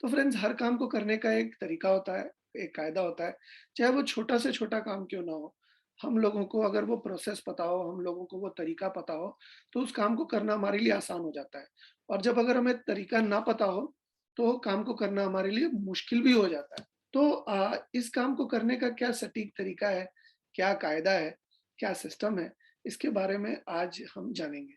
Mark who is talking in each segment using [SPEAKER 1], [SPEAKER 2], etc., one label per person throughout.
[SPEAKER 1] तो फ्रेंड्स, हर काम को करने का एक तरीका होता है, एक कायदा होता है, चाहे वो छोटा से छोटा काम क्यों ना हो। हम लोगों को अगर वो प्रोसेस पता हो, हम लोगों को वो तरीका पता हो, तो उस काम को करना हमारे लिए आसान हो जाता है। और जब अगर हमें तरीका ना पता हो, तो काम को करना हमारे लिए मुश्किल भी हो जाता है। तो इस काम को करने का क्या सटीक तरीका है, क्या कायदा है, क्या सिस्टम है, इसके बारे में आज हम जानेंगे।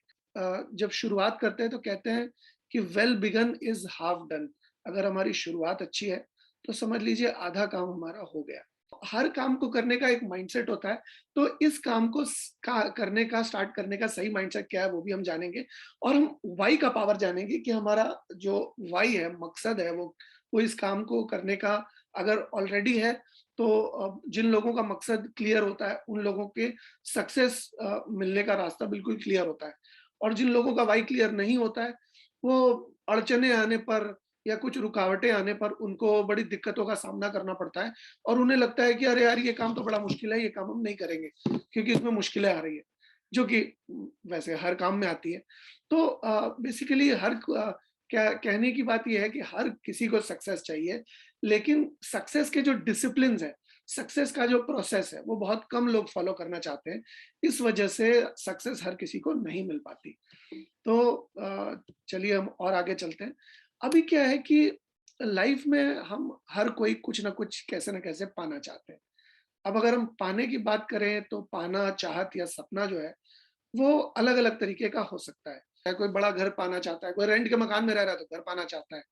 [SPEAKER 1] जब शुरुआत करते हैं तो कहते हैं कि well begin is half done. अगर हमारी शुरुआत अच्छी है, तो समझ लीजिए आधा काम हमारा हो गया। हर काम को करने का एक माइंडसेट होता है, तो इस काम को करने का, स्टार्ट करने का सही माइंडसेट क्या है, वो भी हम जानेंगे। और हम व्हाई का पावर जानेंगे कि हमारा जो व्हाई है, मकसद है, वो इस काम को करने का अगर ऑलरेडी है, तो जिन लोगों का मकसद क्लियर होता है, उन लोगों के सक्सेस मिलने का रास्ता बिल्कुल क्लियर होता है। और जिन लोगों का व्हाई क्लियर नहीं होता है, वो अड़चने आने पर या कुछ रुकावटें आने पर उनको बड़ी दिक्कतों का सामना करना पड़ता है, और उन्हें लगता है कि अरे यार, ये काम तो बड़ा मुश्किल है, ये काम हम नहीं करेंगे क्योंकि इसमें मुश्किलें आ रही है, जो कि वैसे हर काम में आती है। तो बेसिकली क्या कहने की बात ये है कि हर किसी को सक्सेस चाहिए, लेकिन सक्सेस के जो डिसिप्लिन है, सक्सेस का जो प्रोसेस है, वो बहुत कम लोग फॉलो करना चाहते हैं। इस वजह से सक्सेस हर किसी को नहीं मिल पाती। तो चलिए हम और आगे चलते हैं। अभी क्या है कि लाइफ में हम हर कोई कुछ ना कुछ, कैसे ना कैसे पाना चाहते हैं। अब अगर हम पाने की बात करें, तो पाना, चाहत या सपना जो है, वो अलग-अलग तरीके का हो सकता है। चाहे कोई बड़ा घर पाना चाहता है, कोई रेंट के मकान में रह रहा है तो घर पाना चाहता है।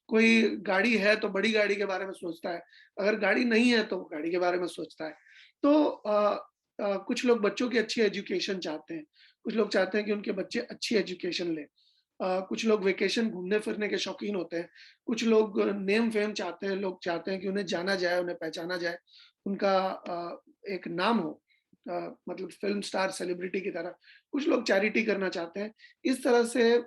[SPEAKER 1] कोई गाड़ी है तो बड़ी गाड़ी के बारे में सोचता है, अगर गाड़ी नहीं है तो वो गाड़ी के बारे में सोचता है। तो कुछ लोग बच्चों की अच्छी एजुकेशन चाहते हैं, कुछ लोग चाहते हैं कि उनके बच्चे अच्छी एजुकेशन लें। कुछ लोग वेकेशन घूमने-फिरने के शौकीन होते हैं, कुछ लोग नेम फेम चाहते हैं, लोग चाहते हैं कि उन्हें जाना जाए, उन्हें पहचाना जाए, उनका एक नाम हो, मतलब फ़िल्म स्टार, सेलिब्रिटी की तरह। कुछ लोग चैरिटी करना चाहते हैं। इस तरह से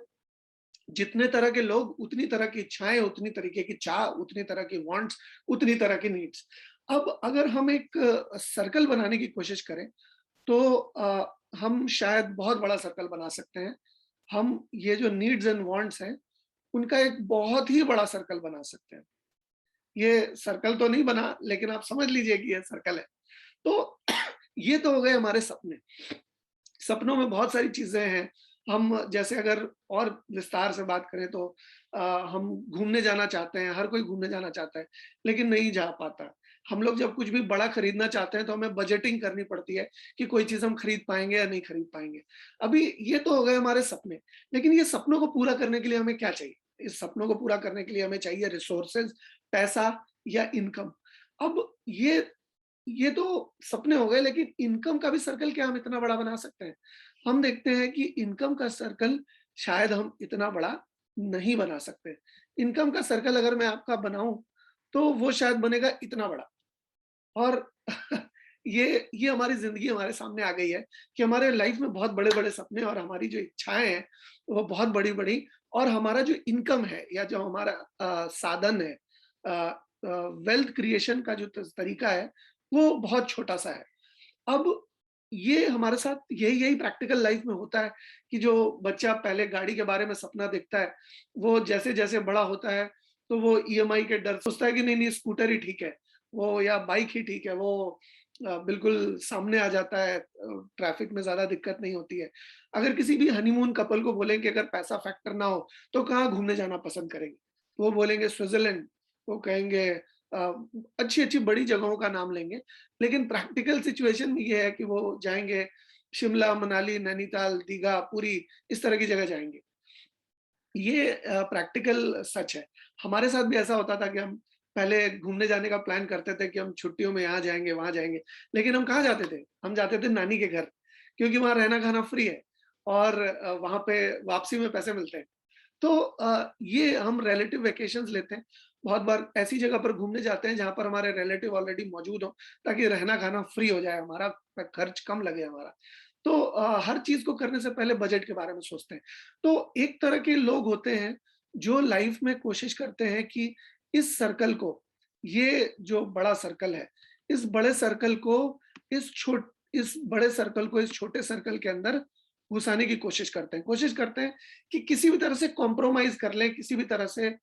[SPEAKER 1] जितने तरह के लोग, उतनी तरह की इच्छाएँ, उतनी तरीके की चाह, उतनी तरह की वांट्स, उतनी तरह की नीड्स। अब अगर हम एक सर्कल बनाने की कोशिश करें, तो हम शायद बहुत बड़ा सर्कल बना सकते हैं। हम ये जो नीड्स एंड वांट्स हैं, उनका एक बहुत ही बड़ा सर्कल बना सकते हैं। ये सर्कल तो नहीं बना, लेकिन आप समझ लीजिए कि ये सर्कल है। तो ये तो हो गए हमारे सपने। सपनों में बहुत सारी चीज़ें हैं। हम जैसे अगर और विस्तार से बात करें, तो हम घूमने जाना चाहते हैं, हर कोई घूमने जाना चाहता है, लेकिन नहीं जा पाता। हम लोग जब कुछ भी बड़ा खरीदना चाहते हैं, तो हमें बजटिंग करनी पड़ती है कि कोई चीज़ हम खरीद पाएँगे या नहीं खरीद पाएँगे। अभी ये तो हो गए हमारे सपने, लेकिन ये सपनों को पूरा करने के लिए हमें क्या चाहिए? इस सपनों को पूरा करने के लिए हमें चाहिए रिसोर्सेज़, पैसा या इनकम। अब ये तो सपने हो गए, लेकिन इनकम का भी सर्कल क्या हम इतना बड़ा बना सकते हैं? हम देखते हैं कि इनकम का सर्कल शायद हम इतना बड़ा नहीं बना सकते। इनकम का सर्कल अगर मैं आपका बनाऊँ, तो वो शायद बनेगा इतना बड़ा। और ये हमारी ज़िंदगी हमारे सामने आ गई है कि हमारे लाइफ में बहुत बड़े-बड़े सपने और हमारी जो इच्छाएँ हैं, वो बहुत बड़ी-बड़ी, और हमारा जो इनकम है या जो हमारा साधन है, अ वेल्थ क्रिएशन का जो तरीका है, वो बहुत छोटा-सा है। अब ये हमारे साथ यही यही प्रैक्टिकल लाइफ में होता है कि जो बच्चा पहले गाड़ी के बारे में सपना देखता है, वो जैसे-जैसे बड़ा होता है, तो वो ईएमआई के डर से सोचता है कि नहीं-नहीं, स्कूटर ही ठीक है, वो या बाइक ही ठीक है, वो बिल्कुल सामने आ जाता है, ट्रैफिक में ज़्यादा दिक्कत नहीं होती है। अगर किसी भी हनीमून कपल को बोलें कि अगर पैसा फैक्टर ना हो, तो कहाँ घूमने जाना पसंद करेंगे? वो बोलेंगे स्विट्ज़रलैंड, वो कहेंगे अ, अच्छी-अच्छी बड़ी जगहों का नाम लेंगे, लेकिन प्रैक्टिकल सिचुएशन ये है कि वो जाएँगे शिमला, मनाली, नैनीताल, दीघा, पुरी, इस तरह की जगह जाएँगे। ये प्रैक्टिकल सच है। हमारे साथ भी ऐसा होता था कि हम पहले घूमने जाने का प्लान करते थे कि हम छुट्टियों में यहाँ जाएँगे, वहाँ जाएँगे। लेकिन हम कहाँ जाते थे? हम जाते थे नानी के घर, क्योंकि वहाँ रहना-खाना फ्री है, और वहाँ पे वापसी में पैसे मिलते हैं। तो ये हम रिलेटिव वैकेशंस लेते हैं। बहुत बार ऐसी जगह पर घूमने जाते हैं जहाँ पर हमारे रिलेटिव ऑलरेडी मौजूद हों, ताकि रहना-खाना फ्री हो जाए हमारा, खर्च कम लगे हमारा। तो हर चीज़ को करने से पहले बजट के बारे में सोचते हैं। तो एक तरह के लोग होते हैं, जो लाइफ में कोशिश करते हैं कि इस सर्कल को, ये जो बड़ा सर्कल है, इस बड़े सर्कल को इस बड़े सर्कल को इस छोटे सर्कल के अंदर घुसाने की कोशिश करते हैं कि किसी भी तरह से कॉम्प्रोमाइज़ कर लें, किसी भी तरह से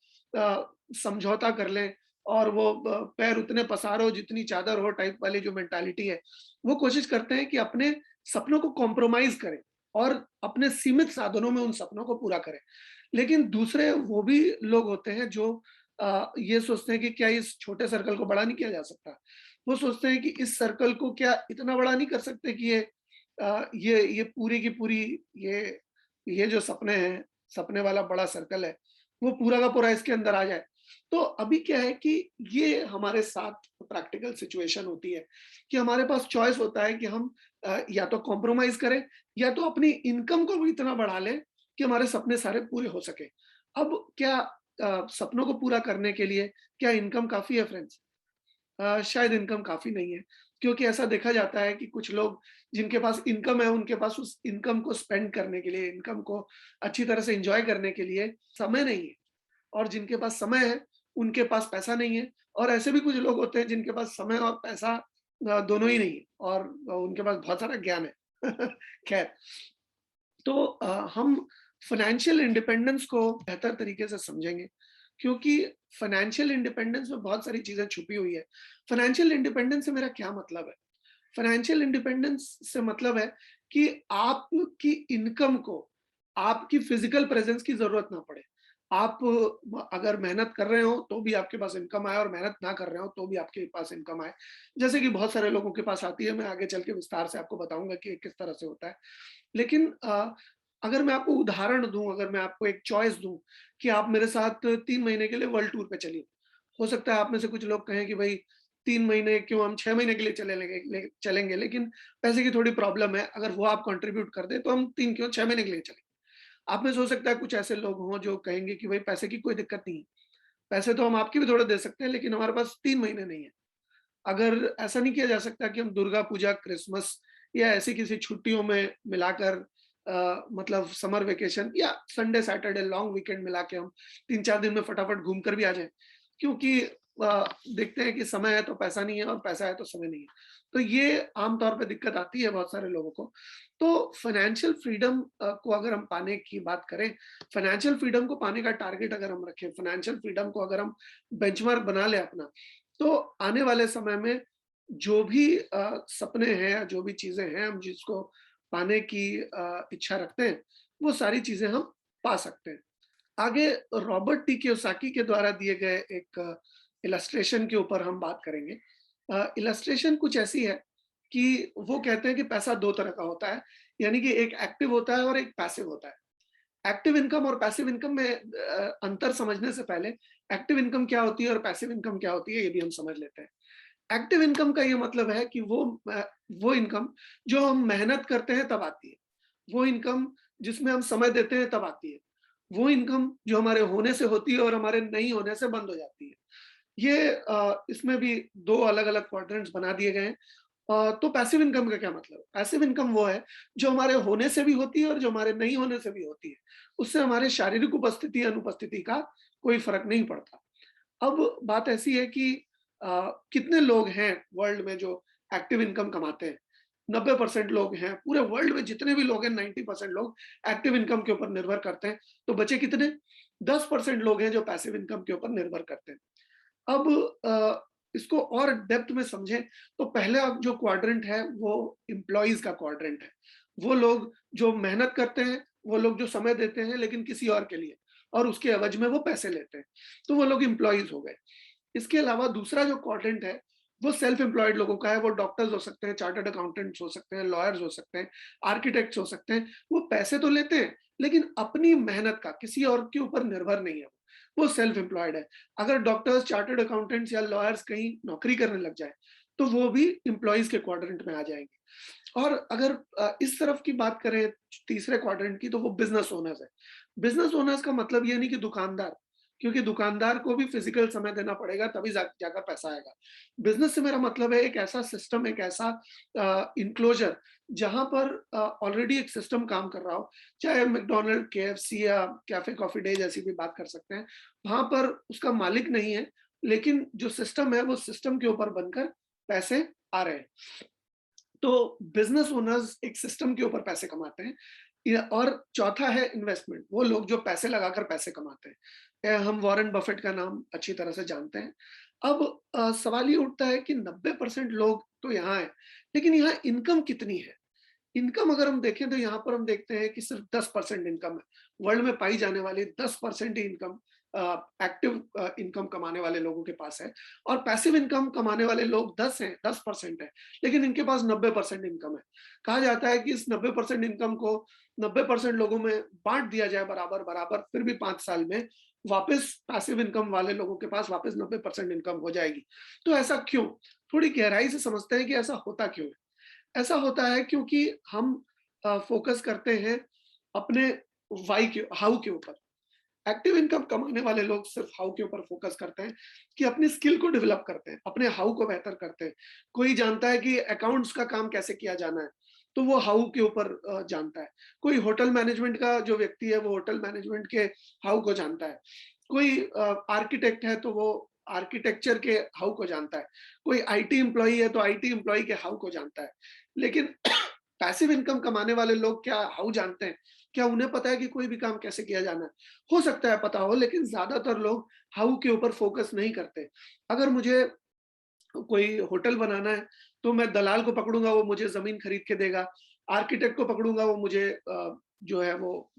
[SPEAKER 1] समझौता कर लें और वो पैर उतने पसारो जितनी चादर हो टाइप वाली जो मेंटालिटी है, वो कोशिश करते हैं कि अपने सपनों को कॉम्प्रोमाइज़ करें और अपने सीमित साधनों में उन सपनों को पूरा करें। लेकिन दूसरे वो भी लोग होते हैं जो ये सोचते हैं कि क्या इस छोटे सर्कल को बड़ा नहीं किया जा सकता? वो सोचते हैं कि इस सर्कल को क्या इतना बड़ा नहीं कर सकते कि ये पूरी की पूरी ये ये जो सपने हैं, सपने वाला बड़ा सर्कल है, वो पूरा का पूरा इसके अंदर आ जाए। तो अभी क्या है कि ये हमारे साथ प्रैक्टिकल सिचुएशन होती है कि हमारे पास चॉइस होता है कि हम या तो कॉम्प्रोमाइज़ करें या तो अपनी इनकम को भी इतना बढ़ा लें कि हमारे सपने सारे पूरे हो सकें। अब क्या सपनों को पूरा करने के लिए क्या इनकम काफ़ी है फ्रेंड्स? शायद इनकम काफ़ी नहीं है, क्योंकि ऐसा देखा जाता है कि कुछ लोग जिनके पास इनकम है, उनके पास उस इनकम को स्पेंड करने के लिए, इनकम को अच्छी तरह से एन्जॉय करने के लिए समय नहीं है और जिनके पास समय है, उनके पास पैसा नहीं है और ऐसे भी कुछ लोग होते हैं जिनके पास समय और पैसा दोनों ही नहीं है और उनके पास बहुत सारा ज्ञान है। खैर, तो हम फाइनेंशियल इंडिपेंडेंस को बेहतर तरीके से समझेंगे क्योंकि फाइनेंशियल इंडिपेंडेंस में बहुत सारी चीजें छुपी हुई है। फाइनेंशियल इंडिपेंडेंस से मेरा क्या मतलब है? फाइनेंशियल इंडिपेंडेंस से मतलब है कि आपकी इनकम को आपकी फिजिकल प्रेजेंस की जरूरत ना पड़े। आप अगर मेहनत कर रहे हो तो भी आपके पास इनकम आए और मेहनत ना कर रहे हो तो भी आपके पास इनकम आए। जैसे कि बहुत सारे लोगों के पास आती है, मैं आगे चल के विस्तार से आपको बताऊंगा कि किस तरह से होता है। लेकिन अगर मैं आपको उदाहरण दूँ, अगर मैं आपको एक चॉइस दूँ कि आप मेरे साथ 3 महीने के लिए वर्ल्ड टूर पे चलिए। हो सकता है आप में से कुछ लोग कहें कि भई 3 महीने क्यों, हम 6 महीने के लिए चलेंगे, लेकिन पैसे की थोड़ी प्रॉब्लम है, अगर वो आप कंट्रीब्यूट कर दें तो हम 3 क्यों 6 महीने के लिए चलेंगे। आप में से हो सकता है कुछ ऐसे लोग हों जो कहेंगे कि भई पैसे की कोई दिक्कत नहीं है, पैसे तो हम आपके भी थोड़े दे सकते हैं लेकिन हमारे पास 3 महीने नहीं है। अगर ऐसा नहीं किया जा सकता कि हम दुर्गा पूजा, क्रिसमस या ऐसी किसी छुट्टियों में मिलाकर मतलब समर वेकेशन या संडे, सैटरडे लॉन्ग वीकेंड मिला के हम 3-4 दिन में फटाफट घूम कर भी आ जाएँ। क्योंकि देखते हैं कि समय है तो पैसा नहीं है और पैसा है तो समय नहीं है। तो ये आम तौर पे दिक्कत आती है बहुत सारे लोगों को। तो फाइनेंशियल फ्रीडम को अगर हम पाने की बात करें, फाइनेंशियल फ्रीडम को पाने का टारगेट अगर हम रखें, फाइनेंशियल फ्रीडम को अगर हम बेंचमार्क बना लें अपना, तो आने वाले समय में जो भी सपने हैं या जो भी चीज़ें हैं हम जिसको पाने की इच्छा रखते हैं, वो सारी चीज़ें हम पा सकते हैं। आगे रॉबर्ट टी कियोसाकी के द्वारा दिए गए एक इलस्ट्रेशन के ऊपर हम बात करेंगे। इलस्ट्रेशन कुछ ऐसी है कि वो कहते हैं कि पैसा 2 तरह का होता है, यानी कि एक एक्टिव होता है और एक पैसिव होता है। एक्टिव इनकम और पैसिव इनकम में अंतर समझने से पहले एक्टिव इनकम क्या होती है और पैसिव इनकम क्या होती है, ये भी हम समझ लेते हैं। एक्टिव इनकम का ये मतलब है कि वो इनकम जो हम मेहनत करते हैं तब आती है। वो इनकम जिसमें हम समय देते हैं तब आती है। वो इनकम जो हमारे होने से होती है और हमारे नहीं होने से बंद हो जाती है। ये इसमें भी 2 अलग-अलग क्वाड्रेंट्स बना दिए गए हैं। तो पैसिव इनकम का क्या मतलब है? पैसिव इनकम वो है जो हमारे होने से भी होती है और जो हमारे नहीं होने से भी होती है। उससे हमारे शारीरिक उपस्थिति, अनुपस्थिति का कोई फ़र्क नहीं पड़ता। अब बात ऐसी है कि कितने लोग हैं वर्ल्ड में जो एक्टिव इनकम कमाते हैं? 90% लोग हैं, पूरे वर्ल्ड में जितने भी लोग हैं 90% लोग एक्टिव इनकम के ऊपर निर्भर करते हैं। तो बचे कितने? 10% लोग हैं जो पैसिव इनकम के ऊपर निर्भर करते हैं। अब इसको और डेप्थ में समझें तो पहला जो क्वाड्रेंट है वो एम्प्लॉइज़ का क्वाड्रेंट है। वो लोग जो मेहनत करते हैं, वो लोग जो समय देते हैं लेकिन किसी और के लिए और उसके एवज में वो पैसे लेते हैं। तो वो लोग एम्प्लॉइज़ हो गए। इसके अलावा दूसरा जो क्वाड्रेंट है, वो सेल्फ एम्प्लॉयड लोगों का है, वो डॉक्टर्स हो सकते हैं, चार्टर्ड अकाउंटेंट्स हो सकते हैं, लॉयर्स हो सकते हैं, आर्किटेक्ट्स हो सकते हैं। वो पैसे तो लेते हैं, लेकिन अपनी मेहनत का किसी और के ऊपर निर्भर नहीं है वो सेल्फ एम्प्लॉयड है। अगर डॉक्टर्स, चार्टर्ड अकाउंटेंट्स या लॉयर्स कहीं नौकरी करने लग जाए, तो वो भी एम्प्लॉइज के क्वाड्रेंट में आ जाएँगे। और अगर इस तरफ की बात करें तीसरे क्वाड्रेंट की, तो वो बिज़नेस ओनर्स है। बिज़नेस ओनर्स का मतलब ये नहीं कि दुकानदार, क्योंकि दुकानदार को भी फिजिकल समय देना पड़ेगा तभी जाकर पैसा आएगा। बिज़नेस से मेरा मतलब है एक ऐसा सिस्टम, एक ऐसा एन्क्लोजर जहाँ पर ऑलरेडी एक सिस्टम काम कर रहा हो, चाहे मैकडॉनल्ड, केएफसी या कैफे कॉफी डे जैसी भी बात कर सकते हैं। वहाँ पर उसका मालिक नहीं है, लेकिन जो सिस्टम है वो सिस्टम के ऊपर बनकर पैसे आ रहे हैं। तो बिज़नेस ओनर्स एक सिस्टम के ऊपर पैसे कमाते हैं। और चौथा है इन्वेस्टमेंट, वो लोग जो पैसे लगाकर पैसे कमाते हैं। हम वॉरेन बफेट का नाम अच्छी तरह से जानते हैं। अब सवाल ये उठता है कि 90% लोग तो यहाँ हैं, लेकिन यहाँ इनकम कितनी है? इनकम अगर हम देखें तो यहाँ पर हम देखते हैं कि सिर्फ 10% इनकम है। वर्ल्ड में पाई जाने वाली 10% ही इनकम एक्टिव इनकम कमाने वाले लोगों के पास है, और पैसिव इनकम कमाने वाले लोग 10% है, लेकिन इनके पास 90% इनकम है। कहा जाता है कि इस 90% इनकम को 90% लोगों में बांट दिया जाए बराबर बराबर, फिर भी 5 साल में वापस पैसिव इनकम वाले लोगों के पास वापस 90% इनकम हो जाएगी। तो ऐसा क्यों? थोड़ी गहराई से समझते हैं कि ऐसा होता क्यों है। ऐसा होता है क्योंकि हम फोकस करते हैं अपने वाई के हाउ के ऊपर। एक्टिव इनकम कमाने वाले लोग सिर्फ हाउ के ऊपर फोकस करते हैं कि अपनी स्किल को डेवलप करते हैं, अपने हाउ को बेहतर करते हैं। कोई जानता है कि अकाउंट्स का काम कैसे किया जाना है, तो वो हाउ के ऊपर जानता है। कोई होटल मैनेजमेंट का जो व्यक्ति है, वो होटल मैनेजमेंट के हाउ को जानता है। कोई आर्किटेक्ट है तो वो आर्किटेक्चर के हाउ को जानता है। कोई आईटी एम्प्लॉई है तो आईटी एम्प्लॉई के हाउ को जानता है। लेकिन पैसिव इनकम कमाने वाले लोग क्या हाउ जानते हैं? क्या उन्हें पता है कि कोई भी काम कैसे किया जाना है? हो सकता है पता हो, लेकिन ज्यादातर लोग हाउ के ऊपर फोकस नहीं करते। अगर मुझे कोई होटल बनाना है तो मैं दलाल को पकड़ूंगा, वो मुझे जमीन खरीद के देगा। आर्किटेक्ट को पकड़ूंगा, वो मुझे जो है वो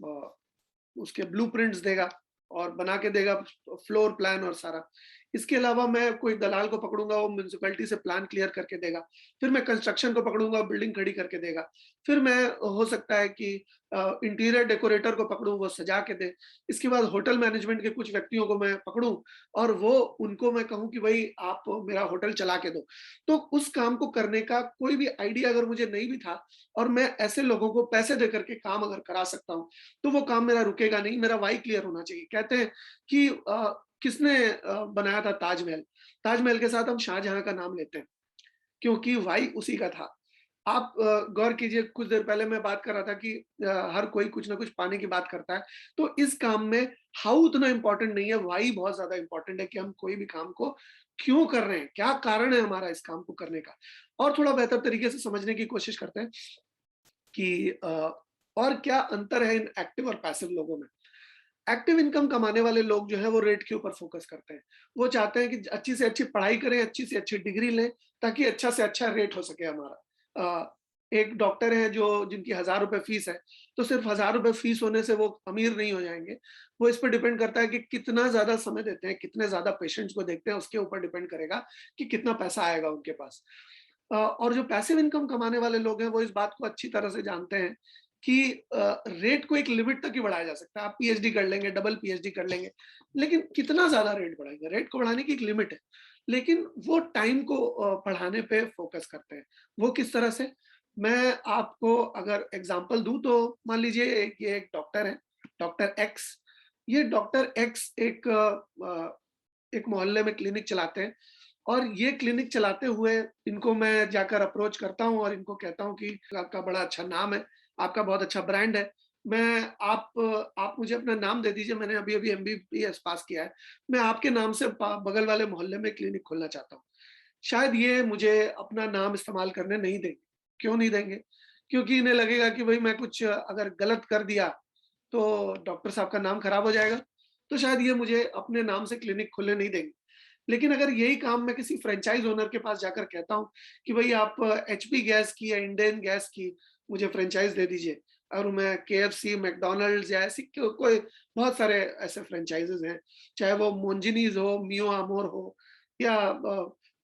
[SPEAKER 1] उसके ब्लूप्रिंट्स देगा और बना के देगा, फ्लोर प्लान और सारा। इसके अलावा मैं कोई दलाल को पकड़ूंगा, वो म्युनिसिपैलिटी से प्लान क्लियर करके देगा। फिर मैं कंस्ट्रक्शन को पकड़ूंगा, बिल्डिंग खड़ी करके देगा। फिर मैं हो सकता है कि इंटीरियर डेकोरेटर को पकड़ूं, वो सजा के दे। इसके बाद होटल मैनेजमेंट के कुछ व्यक्तियों को मैं पकड़ूं और वो उनको मैं कहूं कि भाई आप मेरा होटल चला के दो। तो उस काम को करने का कोई भी आइडिया अगर मुझे नहीं भी था, और मैं ऐसे लोगों को पैसे दे करके काम अगर करा सकता हूँ, तो वो काम मेरा रुकेगा नहीं। मेरा वाई क्लियर होना चाहिए। कहते हैं कि किसने बनाया था ताजमहल? ताजमहल के साथ हम शाहजहां का नाम लेते हैं क्योंकि वाई उसी का था। आप गौर कीजिए, कुछ देर पहले मैं बात कर रहा था कि हर कोई कुछ ना कुछ पाने की बात करता है। तो इस काम में हाउ उतना इंपॉर्टेंट नहीं है, वाई बहुत ज्यादा इंपॉर्टेंट है कि हम कोई भी काम को क्यों कर रहे हैं, क्या कारण है हमारा इस काम को करने का। और थोड़ा बेहतर तरीके से समझने की कोशिश करते हैं कि और क्या अंतर है इन एक्टिव और पैसिव लोगों में। एक्टिव इनकम कमाने वाले लोग जो है वो रेट के ऊपर फोकस करते हैं। वो चाहते हैं कि अच्छी से अच्छी पढ़ाई करें, अच्छी से अच्छी डिग्री लें, ताकि अच्छा से अच्छा रेट हो सके हमारा। एक डॉक्टर है जो जिनकी 1,000 रुपए फीस है, तो सिर्फ 1,000 रुपए फीस होने से वो अमीर नहीं हो जाएंगे। वो इस पर डिपेंड करता है कि कितना ज्यादा समय देते हैं, कितने ज्यादा पेशेंट्स को देखते हैं, उसके ऊपर डिपेंड करेगा कि कितना पैसा आएगा उनके पास। और जो पैसिव इनकम कमाने वाले लोग हैं, वो इस बात को अच्छी तरह से जानते हैं कि रेट को एक लिमिट तक ही बढ़ाया जा सकता है। आप पीएचडी कर लेंगे, डबल पीएचडी कर लेंगे, लेकिन कितना ज्यादा रेट बढ़ाएंगे? रेट को बढ़ाने की एक लिमिट है, लेकिन वो टाइम को बढ़ाने पे फोकस करते हैं। वो किस तरह से? मैं आपको अगर एग्जांपल दूं तो मान लीजिए ये एक डॉक्टर है, डॉक्टर एक्स। ये डॉक्टर एक्स एक मोहल्ले में क्लिनिक चलाते हैं, और ये क्लिनिक चलाते हुए इनको मैं जाकर अप्रोच करता हूँ और इनको कहता हूँ कि आपका बड़ा अच्छा नाम है, आपका बहुत अच्छा ब्रांड है। मैं आप मुझे अपना नाम दे दीजिए, मैंने अभी अभी एमबीबीएस पास किया है। मैं आपके नाम से बगल वाले मोहल्ले में क्लिनिक खोलना चाहता हूँ। शायद ये मुझे अपना नाम इस्तेमाल करने नहीं देंगे। क्यों नहीं देंगे? क्योंकि इन्हें लगेगा कि भाई मैं कुछ अगर गलत कर दिया तो डॉक्टर साहब का नाम खराब हो जाएगा। तो शायद ये मुझे अपने नाम से क्लिनिक खोलने नहीं देंगे। लेकिन अगर यही काम मैं किसी फ्रेंचाइज ओनर के पास जाकर कहता हूँ कि भाई आप एचपी गैस की या इंडेन गैस की मुझे फ्रेंचाइज दे दीजिए, और मैं केएफसी, मैकडॉनल्ड्स या ऐसी कोई बहुत सारे ऐसे फ्रेंचाइजेस हैं, चाहे वो मोंजिनीज हो, मियो आमोर हो, या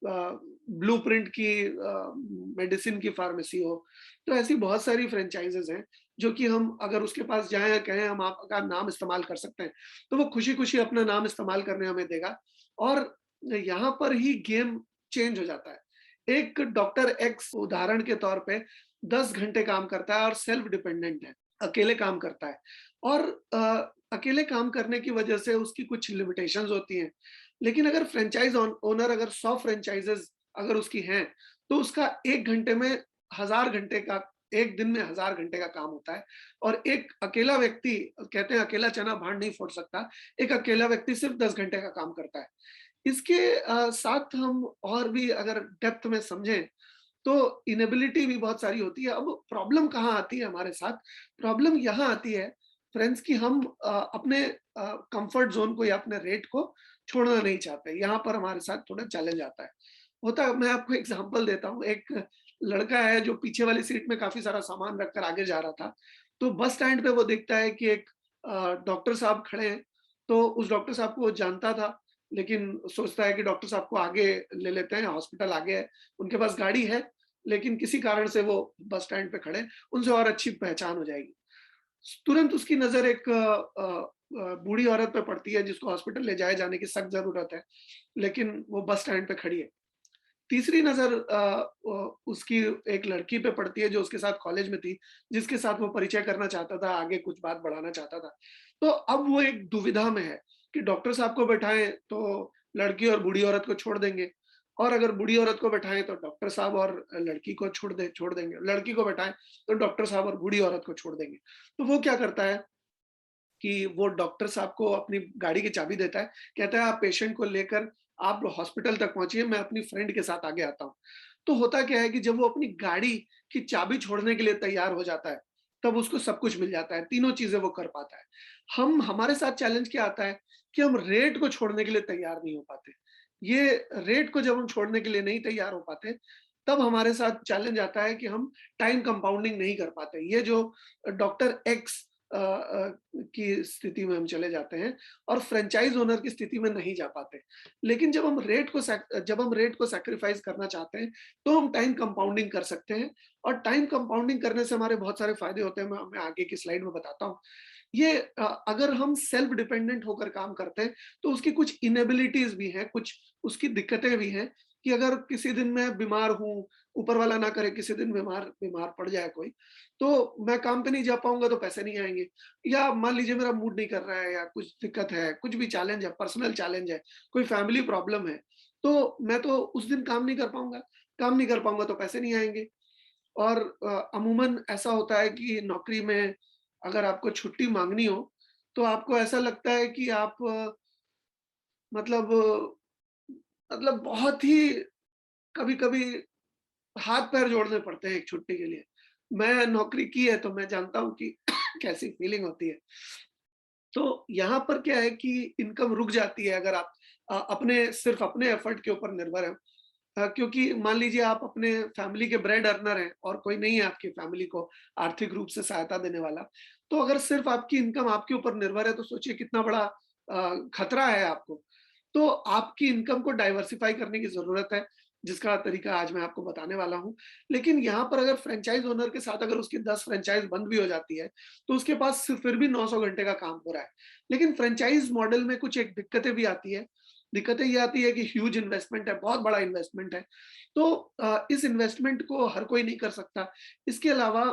[SPEAKER 1] ब्लूप्रिंट की मेडिसिन की फार्मेसी हो। तो ऐसी बहुत सारी फ्रेंचाइजेस हैं जो कि हम अगर उसके पास जाएं, कहें हम आपका नाम इस्तेमाल कर सकते हैं, तो वो खुशी खुशी अपना नाम इस्तेमाल करने हमें देगा। और यहाँ पर ही गेम चेंज हो जाता है। एक डॉक्टर एक्स उदाहरण के तौर पे 10 घंटे काम करता है और सेल्फ डिपेंडेंट है, अकेले काम करता है। और अकेले काम करने की वजह से उसकी कुछ लिमिटेशंस होती हैं। लेकिन अगर फ्रेंचाइज ओनर अगर 100 फ्रेंचाइजेस अगर उसकी हैं, तो उसका 1 घंटे में 1,000 घंटे का, एक दिन में 1,000 घंटे का काम होता है। और एक अकेला व्यक्ति, कहते हैं अकेला चना भांड नहीं फोड़ सकता, एक अकेला व्यक्ति सिर्फ 10 घंटे का काम करता है। इसके साथ हम और भी अगर डेप्थ में समझें, तो इनेबिलिटी भी बहुत सारी होती है। अब प्रॉब्लम कहाँ आती है हमारे साथ? प्रॉब्लम यहाँ आती है फ्रेंड्स कि हम अपने कंफर्ट ज़ोन को या अपने रेट को छोड़ना नहीं चाहते। यहाँ पर हमारे साथ थोड़ा चैलेंज आता है। होता है, मैं आपको एग्ज़ाम्पल देता हूँ। एक लड़का है जो पीछे वाली सीट में काफ़ी सारा सामान रखकर आगे जा रहा था। तो बस स्टैंड पे वो देखता है कि एक डॉक्टर साहब खड़े हैं। तो उस डॉक्टर साहब को वो जानता था, लेकिन सोचता है कि डॉक्टर साहब को आगे ले लेते हैं, हॉस्पिटल आगे है, उनके पास गाड़ी है, लेकिन किसी कारण से वो बस स्टैंड पे खड़े हैं, उनसे और अच्छी पहचान हो जाएगी। तुरंत उसकी नज़र एक बूढ़ी औरत पे पड़ती है जिसको हॉस्पिटल ले जाए जाने की सख्त ज़रूरत है, लेकिन वो बस स्टैंड पे खड़ी है। तीसरी नज़र उसकी एक लड़की पे पड़ती है जो उसके साथ कॉलेज में थी, जिसके साथ वो परिचय करना चाहता था, आगे कुछ बात बढ़ाना चाहता था। तो अब वो एक दुविधा में है कि डॉक्टर साहब को बैठाएँ तो लड़की और बूढ़ी औरत को छोड़ देंगे, और अगर बूढ़ी औरत को बैठाएँ तो डॉक्टर साहब और लड़की को छोड़ देंगे। लड़की को बैठाएँ तो डॉक्टर साहब और बूढ़ी औरत को छोड़ देंगे। तो वो क्या करता है कि वो डॉक्टर साहब को अपनी गाड़ी की चाबी देता है, कहता है आप पेशेंट को लेकर आप हॉस्पिटल तक पहुँचिए, मैं अपनी फ्रेंड के साथ आगे आता हूँ। तो होता क्या है कि जब वो अपनी गाड़ी की चाबी छोड़ने के लिए तैयार हो जाता है, तब उसको सब कुछ मिल जाता है, तीनों चीज़ें वो कर पाता है। हमारे साथ चैलेंज क्या आता है कि हम रेट को छोड़ने के लिए तैयार नहीं हो पाते। ये रेट को जब हम छोड़ने के लिए नहीं तैयार हो पाते, तब हमारे साथ चैलेंज आता है कि हम टाइम कंपाउंडिंग नहीं कर पाते। ये जो डॉक्टर एक्स की स्थिति में हम चले जाते हैं और फ्रेंचाइज ओनर की स्थिति में नहीं जा पाते। लेकिन जब हम रेट को सैक्रिफाइस करना चाहते हैं, तो हम टाइम कंपाउंडिंग कर सकते हैं, और टाइम कंपाउंडिंग करने से हमारे बहुत सारे फायदे होते हैं। मैं आगे की स्लाइड में बताता हूँ। ये अगर हम सेल्फ डिपेंडेंट होकर काम करते हैं, तो उसकी कुछ इनेबिलिटीज भी हैं, कुछ उसकी दिक्कतें भी हैं कि अगर किसी दिन मैं बीमार हूँ, ऊपर वाला ना करे किसी दिन बीमार बीमार पड़ जाए कोई, तो मैं काम पे नहीं जा पाऊँगा तो पैसे नहीं आएँगे। या मान लीजिए मेरा मूड नहीं कर रहा है या कुछ दिक्कत है, कुछ भी चैलेंज है, पर्सनल चैलेंज है, कोई फैमिली प्रॉब्लम है, तो मैं तो उस दिन काम नहीं कर पाऊँगा। काम नहीं कर पाऊँगा तो पैसे नहीं आएँगे। और अमूमन ऐसा होता है कि नौकरी में अगर आपको छुट्टी माँगनी हो, तो आपको ऐसा लगता है कि आप मतलब मतलब बहुत ही कभी-कभी हाथ-पैर जोड़ने पड़ते हैं एक छुट्टी के लिए। मैं नौकरी की है तो मैं जानता हूँ कि कैसी फीलिंग होती है। तो यहाँ पर क्या है कि इनकम रुक जाती है अगर आप सिर्फ़ अपने एफर्ट के ऊपर निर्भर हैं। क्योंकि मान लीजिए आप अपने फैमिली के ब्रेड अर्नर हैं और कोई नहीं है आपकी फैमिली को आर्थिक रूप से सहायता देने वाला। तो अगर सिर्फ़ आपकी इनकम आपके ऊपर निर्भर है तो सोचिए कितना बड़ा खतरा है आपको। तो आपकी इनकम को डाइवर्सिफ़ाई करने की ज़रूरत है, जिसका तरीका आज मैं आपको बताने वाला हूँ। लेकिन यहाँ पर अगर फ्रैंचाइज़ ओनर के साथ अगर उसकी 10 फ्रैंचाइज़ बंद भी हो जाती है, तो उसके पास फिर भी 900 घंटे का काम हो रहा है। लेकिन फ्रैंचाइज़ मॉडल में कुछ एक दिक्कतें भी आती है। दिक्कतें ये आती है कि ह्यूज इन्वेस्टमेंट है, बहुत बड़ा इन्वेस्टमेंट है। तो इस इन्वेस्टमेंट को हर कोई नहीं कर सकता। इसके अलावा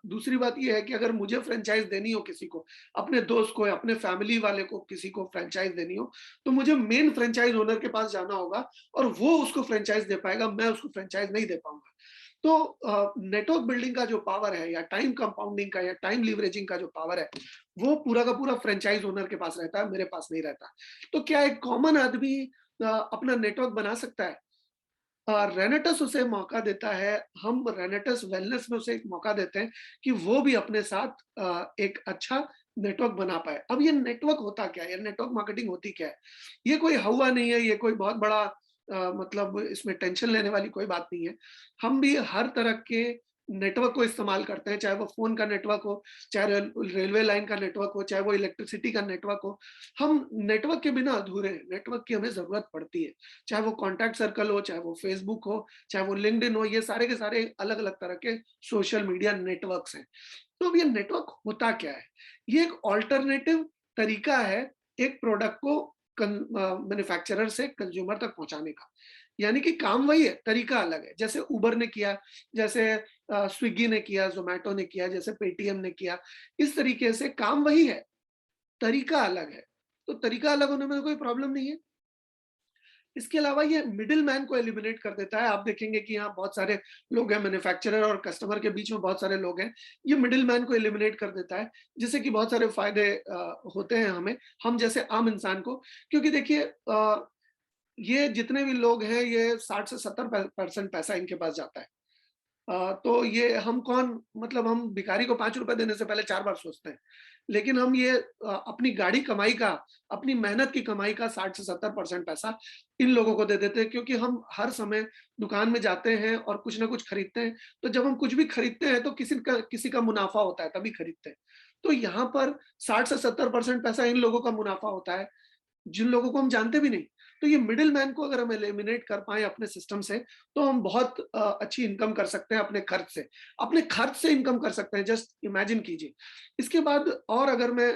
[SPEAKER 1] दूसरी बात ये है कि अगर मुझे फ्रैंचाइज़ देनी हो किसी को, अपने दोस्त को या अपने फैमिली वाले को किसी को फ्रैंचाइज़ देनी हो, तो मुझे मेन फ्रैंचाइज़ ओनर के पास जाना होगा और वो उसको फ्रैंचाइज़ दे पाएगा, मैं उसको फ्रैंचाइज़ नहीं दे पाऊँगा। तो नेटवर्क बिल्डिंग का जो पावर है या टाइम कंपाउंडिंग का या टाइम लीवरेजिंग का जो पावर है, वो पूरा का पूरा फ्रैंचाइज़ ओनर के पास रहता है, मेरे पास नहीं रहता। तो क्या एक कॉमन आदमी अपना नेटवर्क बना सकता है? रेनेटस उसे मौका देता है, हम रेनेटस वेलनेस में उसे एक मौका देते हैं कि वो भी अपने साथ एक अच्छा नेटवर्क बना पाए। अब ये नेटवर्क होता क्या है? ये नेटवर्क मार्केटिंग होती क्या है? ये कोई हौवा नहीं है, ये कोई बहुत बड़ा मतलब इसमें टेंशन लेने वाली कोई बात नहीं है। हम भी हर तरह के नेटवर्क को इस्तेमाल करते हैं, चाहे वो फ़ोन का नेटवर्क हो, चाहे रेलवे लाइन का नेटवर्क हो, चाहे वो इलेक्ट्रिसिटी का नेटवर्क हो। हम नेटवर्क के बिना अधूरे हैं, नेटवर्क की हमें ज़रूरत पड़ती है। चाहे वो कॉन्टैक्ट सर्कल हो, चाहे वो फेसबुक हो, चाहे वो लिंक्डइन हो, ये सारे के सारे अलग-अलग तरह के सोशल मीडिया नेटवर्क्स हैं। तो अब ये नेटवर्क होता क्या है? ये एक अल्टरनेटिव तरीका है एक प्रोडक्ट को मैन्युफैक्चरर से कंज्यूमर तक पहुँचाने का। यानी कि काम वही है, तरीका अलग है। जैसे उबर ने किया, जैसे स्विगी ने किया, ज़ोमैटो ने किया, जैसे पेटीएम ने किया, इस तरीके से काम वही है, तरीका अलग है। तो तरीका अलग होने में कोई प्रॉब्लम नहीं है। इसके अलावा ये मिडल मैन को एलिमिनेट कर देता है। आप देखेंगे कि यहाँ बहुत सारे लोग हैं, मैन्युफैक्चरर और कस्टमर के बीच में बहुत सारे लोग हैं। ये मिडल मैन को एलिमिनेट कर देता है, जिससे कि बहुत सारे फ़ायदे होते हैं हमें, हम जैसे आम इंसान को। क्योंकि देखिए ये जितने भी लोग हैं, ये 60 से 70% पैसा इनके पास जाता है। तो ये हम कौन, मतलब हम भिखारी को ₹5 देने से पहले 4 बार सोचते हैं। लेकिन हम ये अपनी गाढ़ी कमाई का, अपनी मेहनत की कमाई का 60 से 70% पैसा इन लोगों को दे देते हैं, क्योंकि हम हर समय दुकान में जाते हैं और कुछ ना कुछ खरीदते हैं। तो जब हम कुछ भी खरीदते हैं तो किसी का मुनाफ़ा होता है, तभी खरीदते हैं। तो यहाँ पर 60 से 70% पैसा इन लोगों का मुनाफ़ा होता है, जिन लोगों को हम जानते भी नहीं। तो ये मिडल मैन को अगर हम एलिमिनेट कर पाएँ अपने सिस्टम से, तो हम बहुत अच्छी इनकम कर सकते हैं अपने खर्च से। अपने खर्च से इनकम कर सकते हैं, जस्ट इमेजिन कीजिए। इसके बाद और अगर मैं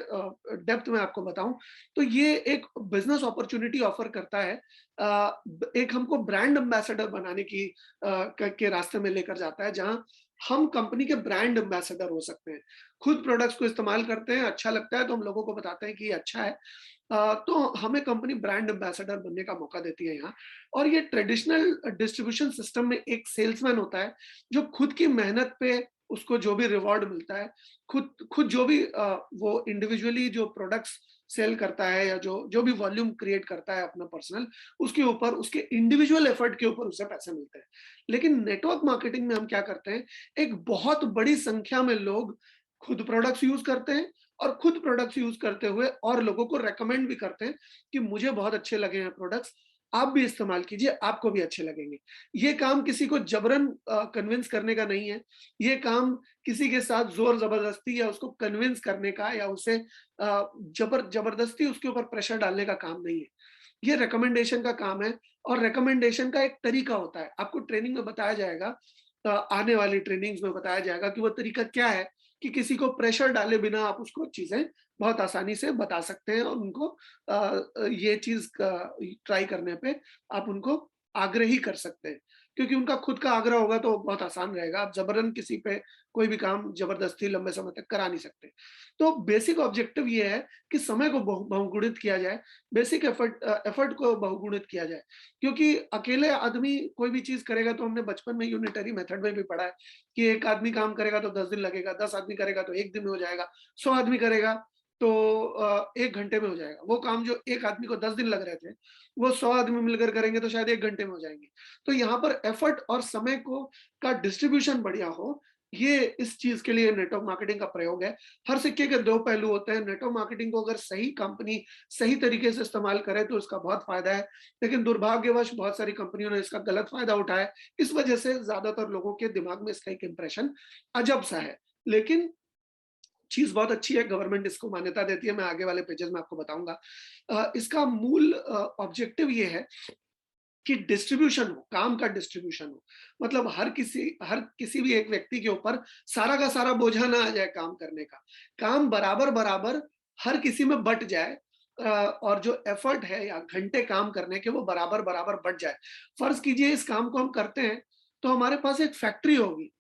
[SPEAKER 1] डेप्थ में आपको बताऊँ, तो ये एक बिज़नेस अपॉर्च्युनिटी ऑफर करता है। एक हमको ब्रांड एम्बेसडर बनाने की के रास्ते में लेकर जाता है, जहाँ हम कंपनी के ब्रांड एम्बेसडर हो सकते हैं। खुद प्रोडक्ट्स को इस्तेमाल करते हैं, अच्छा लगता है तो हम लोगों को बताते हैं कि ये अच्छा है। तो हमें कंपनी ब्रांड एम्बेसडर बनने का मौका देती है यहाँ। और ये ट्रेडिशनल डिस्ट्रीब्यूशन सिस्टम में एक सेल्समैन होता है, जो खुद की मेहनत पे उसको जो भी रिवॉर्ड मिलता है, खुद खुद जो भी वो इंडिविजुअली जो प्रोडक्ट्स सेल करता है, या जो जो भी वॉल्यूम क्रिएट करता है अपना पर्सनल, उसके ऊपर, उसके इंडिविजुअल एफर्ट के ऊपर उसे पैसे मिलते हैं। लेकिन नेटवर्क मार्केटिंग में हम क्या करते हैं, एक बहुत बड़ी संख्या में लोग खुद प्रोडक्ट्स यूज करते हैं, और खुद प्रोडक्ट्स यूज करते हुए और लोगों को रेकमेंड भी करते हैं कि मुझे बहुत अच्छे लगे हैं प्रोडक्ट्स, आप भी इस्तेमाल कीजिए, आपको भी अच्छे लगेंगे। ये काम किसी को जबरन कन्विंस करने का नहीं है। ये काम किसी के साथ जोर जबरदस्ती, या उसको कन्विंस करने का, या उसे जबरदस्ती उसके ऊपर प्रेशर डालने का काम नहीं है। ये रिकमेंडेशन का काम है, और रिकमेंडेशन का एक तरीका होता है। आपको ट्रेनिंग में बताया जाएगा, आने वाली ट्रेनिंग्स में बताया जाएगा कि वो तरीका क्या है, कि किसी को प्रेशर डाले बिना आप उसको चीजें बहुत आसानी से बता सकते हैं, और उनको ये चीज ट्राई करने पे आप उनको आग्रही कर सकते हैं, क्योंकि उनका खुद का आग्रह होगा तो बहुत आसान रहेगा। आप जबरन किसी पे कोई भी काम जबरदस्ती लंबे समय तक करा नहीं सकते। तो बेसिक ऑब्जेक्टिव ये है कि समय को बहुगुणित किया जाए, बेसिक एफर्ट को बहुगुणित किया जाए। क्योंकि अकेले आदमी कोई भी चीज करेगा, तो हमने बचपन में यूनिटरी मेथड में भी पढ़ा है कि एक आदमी काम करेगा तो 10 दिन लगेगा, 10 आदमी करेगा तो 1 दिन में हो जाएगा, 100 आदमी करेगा तो 1 घंटे में हो जाएगा। वो काम जो एक आदमी को 10 दिन लग रहे थे, वो 100 आदमी मिलकर करेंगे तो शायद 1 घंटे में हो जाएंगे। तो यहाँ पर एफर्ट और समय को का डिस्ट्रीब्यूशन बढ़िया हो, ये इस चीज के लिए नेटवर्क मार्केटिंग का प्रयोग है। हर सिक्के के 2 पहलू होते हैं। नेटवर्क मार्केटिंग को अगर सही कंपनी सही तरीके से इस्तेमाल करे तो इसका बहुत फायदा है, लेकिन दुर्भाग्यवश बहुत सारी कंपनियों ने इसका गलत फायदा उठाया है। इस वजह से ज्यादातर लोगों के दिमाग में इसका एक इंप्रेशन अजब सा है। लेकिन चीज बहुत अच्छी है, गवर्नमेंट इसको मान्यता देती है, मैं आगे वाले पेजेस में आपको बताऊंगा। इसका मूल ऑब्जेक्टिव ये है कि डिस्ट्रीब्यूशन हो, काम का डिस्ट्रीब्यूशन हो। मतलब हर किसी भी एक व्यक्ति के ऊपर सारा का सारा बोझा ना आ जाए काम करने का। काम बराबर बराबर हर किसी में बट जाए, और जो एफर्ट है या घंटे काम करने के, वो बराबर बराबर बट जाए। फर्ज कीजिए इस काम को हम करते हैं, तो हमारे पास एक फैक्ट्री होगी।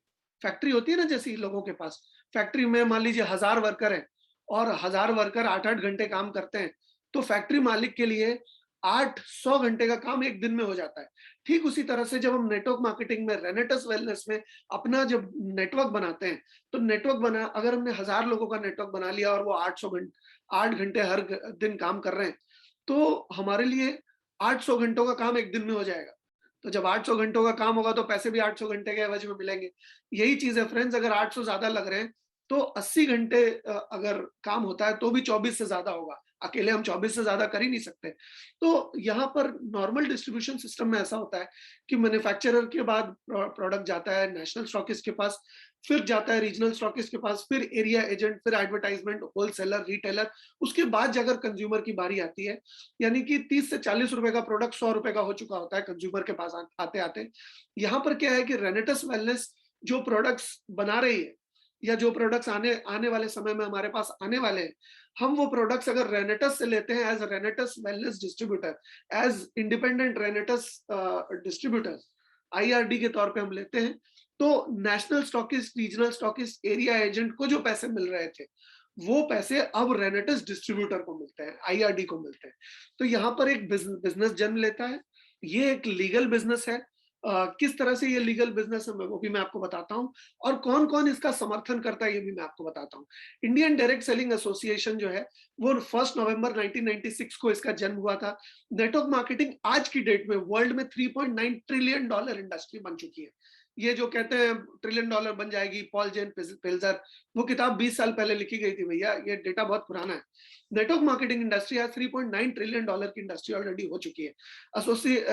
[SPEAKER 1] फैक्ट्री होती है ना, जैसी लोगों के पास फैक्ट्री में मान लीजिए 1000 वर्कर हैं, और 1000 वर्कर 8-8 घंटे काम करते हैं, तो फैक्ट्री मालिक के लिए 800 घंटे का काम एक दिन में हो जाता है। ठीक उसी तरह से जब हम नेटवर्क मार्केटिंग में, रेनेटस वेलनेस में अपना जब नेटवर्क बनाते हैं, तो अगर हमने 1000 लोगों का नेटवर्क बना लिया, और वो 8 घंटे हर दिन काम कर रहे हैं, तो हमारे लिए 800 घंटों का काम एक दिन में हो जाएगा। तो जब 800 घंटों का काम होगा, तो पैसे भी 800 घंटे के एवज में मिलेंगे। यही चीज है फ्रेंड्स, अगर 800 ज्यादा लग रहे हैं, तो 80 घंटे अगर काम होता है, तो भी 24 से ज्यादा होगा। अकेले हम 24 से ज्यादा कर ही नहीं सकते। तो यहाँ पर नॉर्मल डिस्ट्रीब्यूशन सिस्टम में ऐसा होता है कि मैन्युफैक्चरर के बाद प्रोडक्ट जाता है नेशनल स्टॉकिस्ट के पास, फिर जाता है रीजनल स्टॉकिस्ट के पास, फिर एरिया एजेंट, फिर एडवर्टाइजमेंट, होलसेलर, रिटेलर, उसके बाद जाकर कंज्यूमर की बारी आती है। यानी कि 30 से 40 रुपए का प्रोडक्ट 100 रुपए का हो चुका होता है कंज्यूमर के पास आते आते। यहाँ पर क्या है कि रेनेटस वेलनेस जो प्रोडक्ट्स बना रही है, या जो प्रोडक्ट्स आने आने वाले समय में हमारे पास आने वाले हैं, हम वो प्रोडक्ट्स अगर रेनेटस से लेते हैं as Renatus wellness distributor, as independent Renatus distributor, IRD के तौर पे हम लेते हैं, तो national stockist, regional stockist, area agent को जो पैसे मिल रहे थे, वो पैसे अब रेनेटस डिस्ट्रीब्यूटर को मिलते हैं, आईआरडी को मिलते हैं। तो यहाँ पर एक बिजनेस जन्म लेता है। ये एक लीगल बिजनेस है। किस तरह से ये लीगल बिजनेस है, वो भी मैं आपको बताता हूँ, और कौन कौन इसका समर्थन करता है ये भी मैं आपको बताता हूँ। इंडियन डायरेक्ट सेलिंग एसोसिएशन जो है, वो 1 नवंबर 1996 को इसका जन्म हुआ था। नेटवर्क मार्केटिंग आज की डेट में वर्ल्ड में $3.9 ट्रिलियन इंडस्ट्री बन चुकी है। ये जो कहते हैं ट्रिलियन डॉलर बन जाएगी, पॉल जेन पिल्जर, वो किताब 20 साल पहले लिखी गई थी भैया, ये डेटा बहुत पुराना है। नेटवर्क मार्केटिंग इंडस्ट्री आज $3.9 ट्रिलियन की इंडस्ट्री ऑलरेडी हो चुकी है।